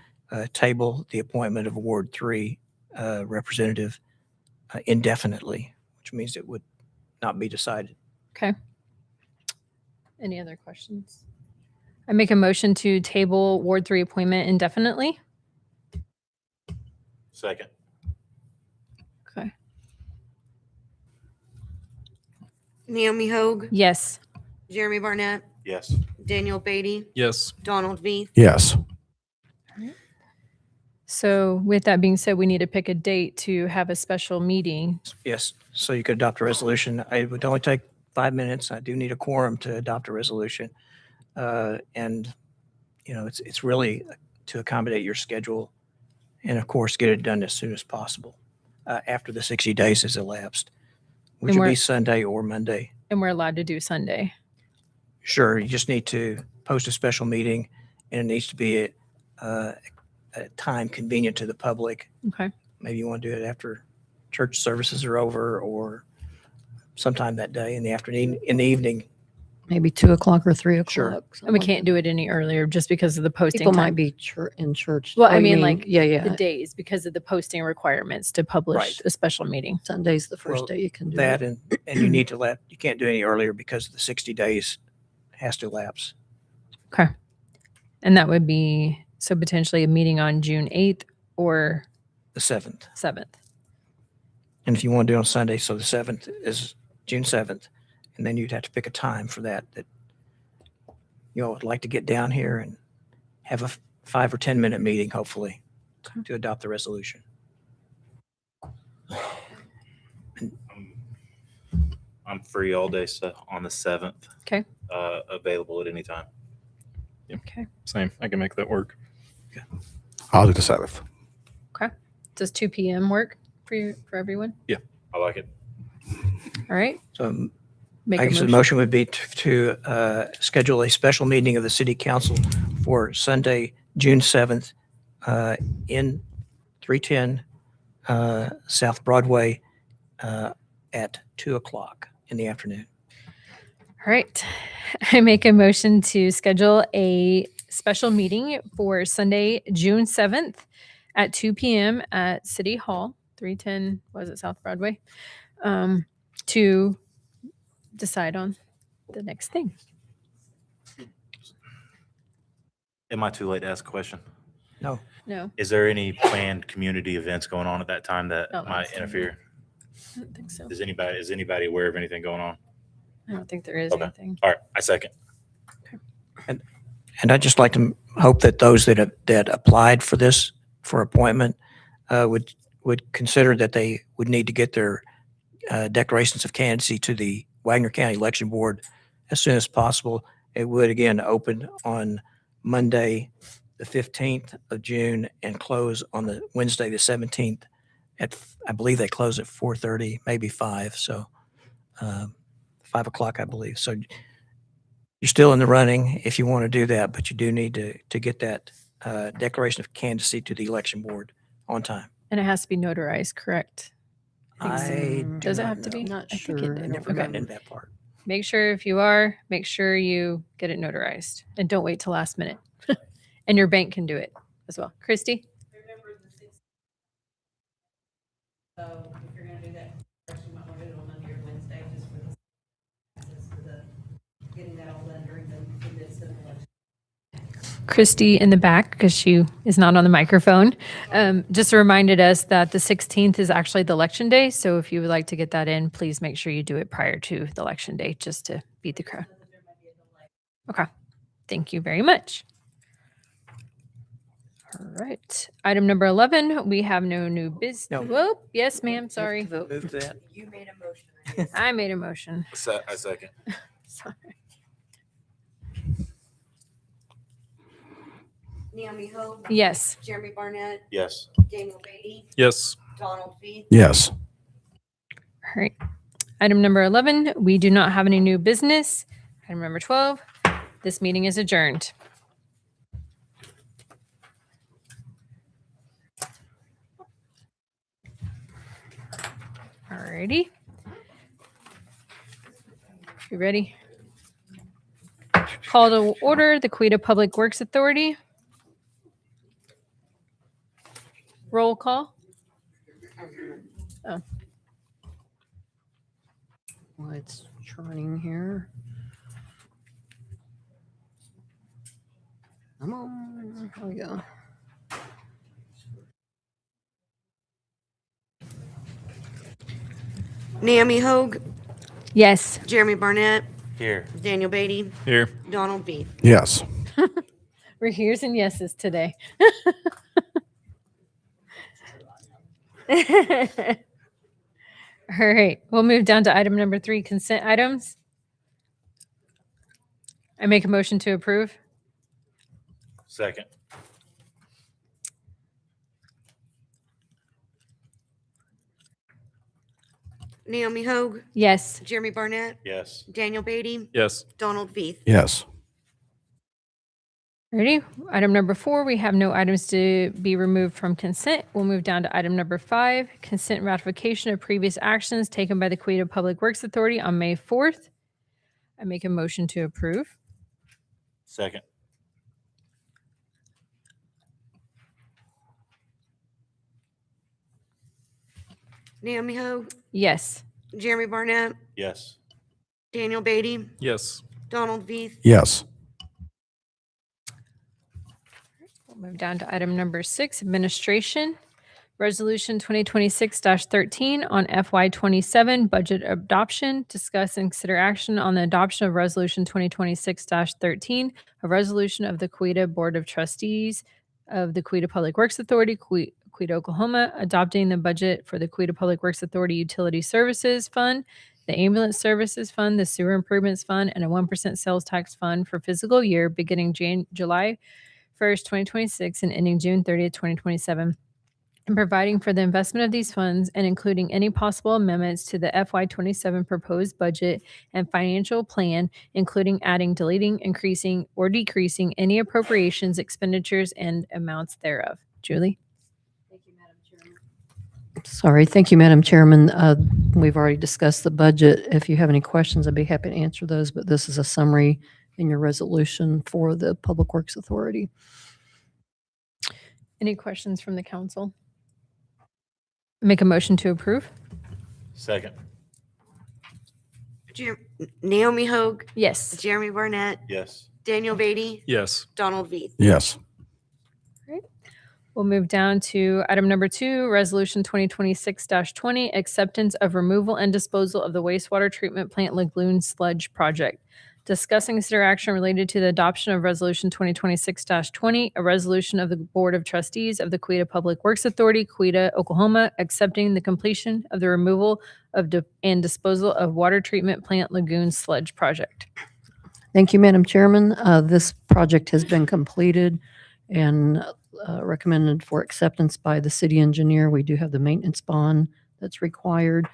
table the appointment of Ward 3 representative indefinitely, which means it would not be decided. Okay. Any other questions? I make a motion to table Ward 3 appointment indefinitely. Second. Okay. Naomi Hogue, Yes. Jeremy Barnett, Yes. Daniel Beatty, Yes. Donald Meade. Yes. So with that being said, we need to pick a date to have a special meeting. Yes, so you could adopt a resolution. It would only take 5 minutes. I do need a quorum to adopt a resolution. And, it's really to accommodate your schedule and, of course, get it done as soon as possible after the 60 days has elapsed. which And would be we're- Sunday or Monday. And we're allowed to do Sunday. Sure, you just need to post a special meeting, and it needs to be at a time convenient to the public. Okay. Maybe you want to do it after church services are over or sometime that day in the afternoon, in the evening. Maybe 2 o'clock or 3 o'clock. Sure. something And we like can't that. do it any earlier just because of the posting People time. might be in church. Well, Oh, I you mean, like, yeah, the yeah. days because of the posting requirements to publish Right. a special meeting. Sunday's the first Well, day you can do That it. and you need to you can't do any earlier because the 60 days has to lapse. Okay. And that would be, so potentially a meeting on June 8th or The 7th. 7th. And if you want to do it on Sunday, so the 7th is June 7th. And then you'd have to pick a time for that you all would like to get down here and have a 5 or 10 minute meeting, hopefully, to adopt the resolution. I'm free all day on the 7th. Okay. Available at any time. Okay. Same. I can make that work. I'll do the 7th. Does 2 p.m. work for everyone? I like it. All right. So Make I a guess the motion. motion would be to schedule a special meeting of the city council for Sunday, June 7th, in 310 South Broadway at 2 o'clock in the afternoon. All right. I make a motion to schedule a special meeting for Sunday, June 7th at 2 p.m. at City Hall, 310, was it South Broadway, to decide on the next thing. Am I too late to ask a question? No. No, Is there any planned community events going on at that time that Not might last time. interfere? I don't think so. Is anybody aware of anything going on? I don't think there is Okay. anything. All right, I second. And I'd just like to hope that those that applied for this, for appointment, would consider that they would need to get their declarations of candidacy to the Wagner County Election Board as soon as possible. It would, again, open on Monday, the 15th of June, and close on the Wednesday, the 17th. I believe they close at 4:30, maybe 5, so 5 o'clock, I believe. So you're still in the running if you want to do that, but you do need to get that declaration of candidacy to the election board on time. And it has to be notarized, correct? I do Does it not have to know. be? Not I think it sure. did. Never Okay. gotten into that part. Make sure if you are, make sure you get it notarized and don't wait till last minute. And your bank can do it as well. Christy? So if you're gonna do that, first you might want to do it on Monday or Wednesday, just for the access to the, getting that all done during the midst of the election. Christy in the back, because she is not on the microphone, just reminded us that the 16th is actually the election day. So if you would like to get that in, please make sure you do it prior to the election day, just to beat the crowd. Okay. Thank you very much. All right. Item number 11, we have no new business. No. Whoop. Yes, ma'am. Sorry. Move that. You made a motion. I made a motion. I second. Sorry. Naomi Hogue, Yes. Jeremy Barnett, Yes. Daniel Beatty, Yes. Donald Feith, Yes. All right. Item number 11, we do not have any new business. Item number 12, this meeting is adjourned. All righty. You ready? Call to order the Coweta Public Works Authority. Roll call. Well, it's churning here. Come on, here we go. Naomi Hogue, Yes. Jeremy Barnett, Here. Daniel Beatty, Here. Donald Feith. Yes. We're here's and yeses today. All right, we'll move down to item number 3, consent items. I make a motion to approve. Second. Naomi Hogue, Yes. Jeremy Barnett, Yes. Daniel Beatty, Yes. Donald Veith. Yes. Ready? Item number 4, we have no items to be removed from consent. We'll move down to item number 5, consent ratification of previous actions taken by the Coweta Public Works Authority on May 4th. I make a motion to approve. Second. Naomi Hogue, Yes. Jeremy Barnett, Yes. Daniel Beatty, Yes. Donald Veith. Yes. We'll move down to item number 6, administration. Resolution 2026-13 on FY27 budget adoption. Discuss and consider action on the adoption of Resolution 2026-13, a resolution of the Coweta Board of Trustees of the Coweta Public Works Authority, Coweta, Oklahoma, adopting the budget for the Coweta Public Works Authority Utility Services Fund, the Ambulance Services Fund, the Sewer Improvements Fund, and a 1% sales tax fund for fiscal year beginning July 1st, 2026 and ending June 30th, 2027. And providing for the investment of these funds and including any possible amendments to the FY27 proposed budget and financial plan, including adding, deleting, increasing, or decreasing any appropriations, expenditures, and amounts thereof. Julie? Sorry. Thank you, Madam Chairman. We've already discussed the budget. If you have any questions, I'd be happy to answer those, but this is a summary in your resolution for the Public Works Authority. Any questions from the council? Make a motion to approve? Second. Naomi Hogue, Yes. Jeremy Barnett, Yes. Daniel Beatty, Yes. Donald Veith. Yes. We'll move down to item number 2, Resolution 2026-20, acceptance of removal and disposal of the wastewater treatment plant lagoon sludge project. Discuss and consider action related to the adoption of Resolution 2026-20, a resolution of the Board of Trustees of the Coweta Public Works Authority, Coweta, Oklahoma, accepting the completion of the removal of and disposal of water treatment plant lagoon sludge project. Thank you, Madam Chairman. This project has been completed and recommended for acceptance by the city engineer. We do have the maintenance bond that's required.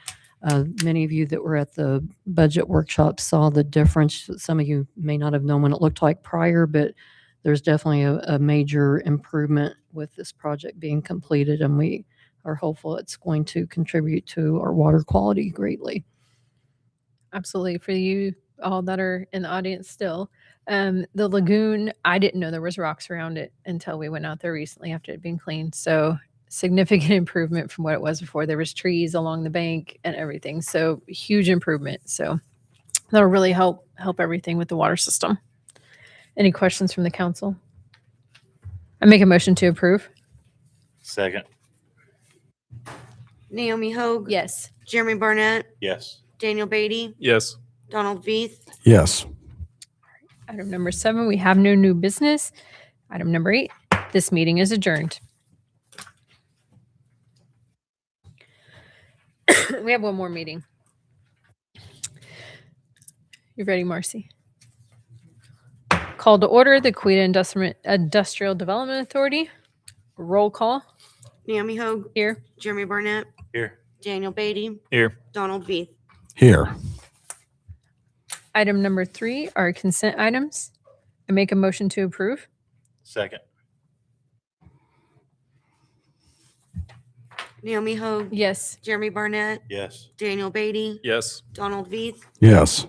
Many of you that were at the budget workshop saw the difference. Some of you may not have known what it looked like prior, but there's definitely a major improvement with this project being completed, and we are hopeful it's going to contribute to our water quality greatly. Absolutely. For you all that are in the audience still, the lagoon, I didn't know there was rocks around it until we went out there recently after it being cleaned. So significant improvement from what it was before. There was trees along the bank and everything. So huge improvement. So that'll really help everything with the water system. Any questions from the council? I make a motion to approve. Second. Naomi Hogue, Yes. Jeremy Barnett, Yes. Daniel Beatty, Yes. Donald Veith. Yes. Item number 7, we have no new business. Item number 8, this meeting is adjourned. We have one more meeting. You ready, Marcy? Call to order the Coweta Industrial Development Authority. Roll call Naomi Hogue, here. Jeremy Barnett, Here. Daniel Beatty, Here. Donald Veith. Here. Item number 3 are consent items. I make a motion to approve. Second. Naomi Hogue, Yes. Jeremy Barnett, Yes. Daniel Beatty, Yes. Donald Veith. Yes.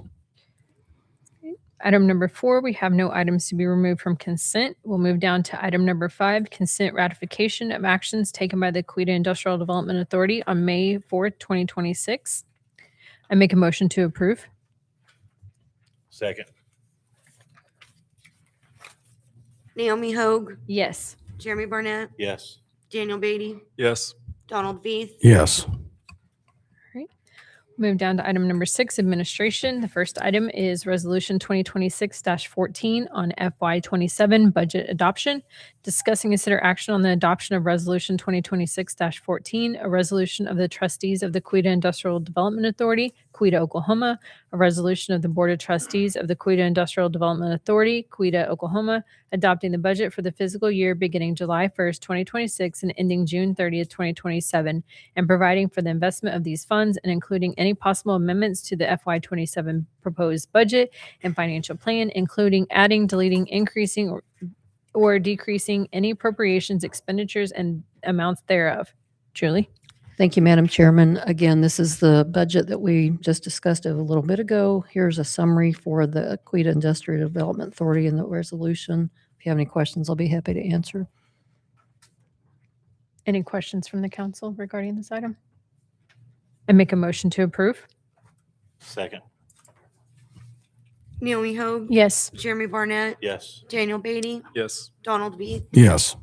Item number 4, we have no items to be removed from consent. We'll move down to item number 5, consent ratification of actions taken by the Coweta Industrial Development Authority on May 4th, 2026. I make a motion to approve. Second. Naomi Hogue, Yes. Jeremy Barnett, Yes. Daniel Beatty, Yes. Donald Veith. Yes. Move down to item number 6, administration. The first item is Resolution 2026-14 on FY27 budget adoption. Discuss and consider action on the adoption of Resolution 2026-14, a resolution of the trustees of the Coweta Industrial Development Authority, Coweta, Oklahoma, a resolution of the Board of Trustees of the Coweta Industrial Development Authority, Coweta, Oklahoma, adopting the budget for the fiscal year beginning July 1st, 2026 and ending June 30th, 2027, and providing for the investment of these funds and including any any possible amendments to the FY27 proposed budget and financial plan, including adding, deleting, increasing, or decreasing any appropriations, expenditures, and amounts thereof. Julie? Thank you, Madam Chairman. Again, this is the budget that we just discussed a little bit ago. Here's a summary for the Coweta Industrial Development Authority and the resolution. If you have any questions, I'll be happy to answer. Any questions from the council regarding this item? I make a motion to approve. Second. Naomi Hogue, Yes. Jeremy Barnett, Yes. Daniel Beatty, Yes. Donald Beath, Yes.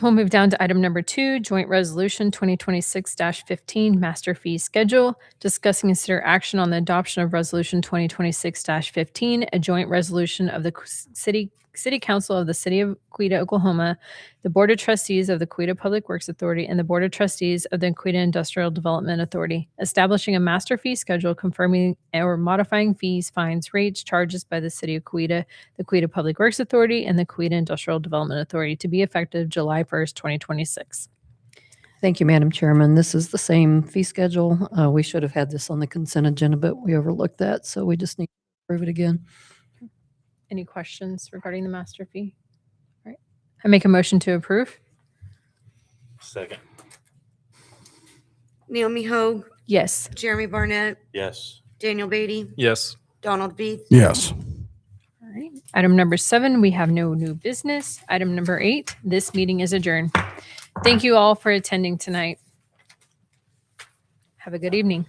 We'll move down to item number 2, Joint Resolution 2026-15, Master Fee Schedule. Discuss and consider action on the adoption of Resolution 2026-15, a joint resolution of the City Council of the City of Coweta, Oklahoma, the Board of Trustees of the Coweta Public Works Authority, and the Board of Trustees of the Coweta Industrial Development Authority, establishing a master fee schedule confirming or modifying fees, fines, rates, charges by the City of Coweta, the Coweta Public Works Authority, and the Coweta Industrial Development Authority to be effective July 1st, 2026. Thank you, Madam Chairman. This is the same fee schedule. We should have had this on the consent agenda, but we overlooked that, so we just need to approve it again. Any questions regarding the master fee? All right. I make a motion to approve. Second. Naomi Hogue, Yes. Jeremy Barnett, Yes. Daniel Beatty, Yes. Donald Beath, Yes. All right. Item number 7, we have no new business. Item number 8, this meeting is adjourned. Thank you all for attending tonight. Have a good evening.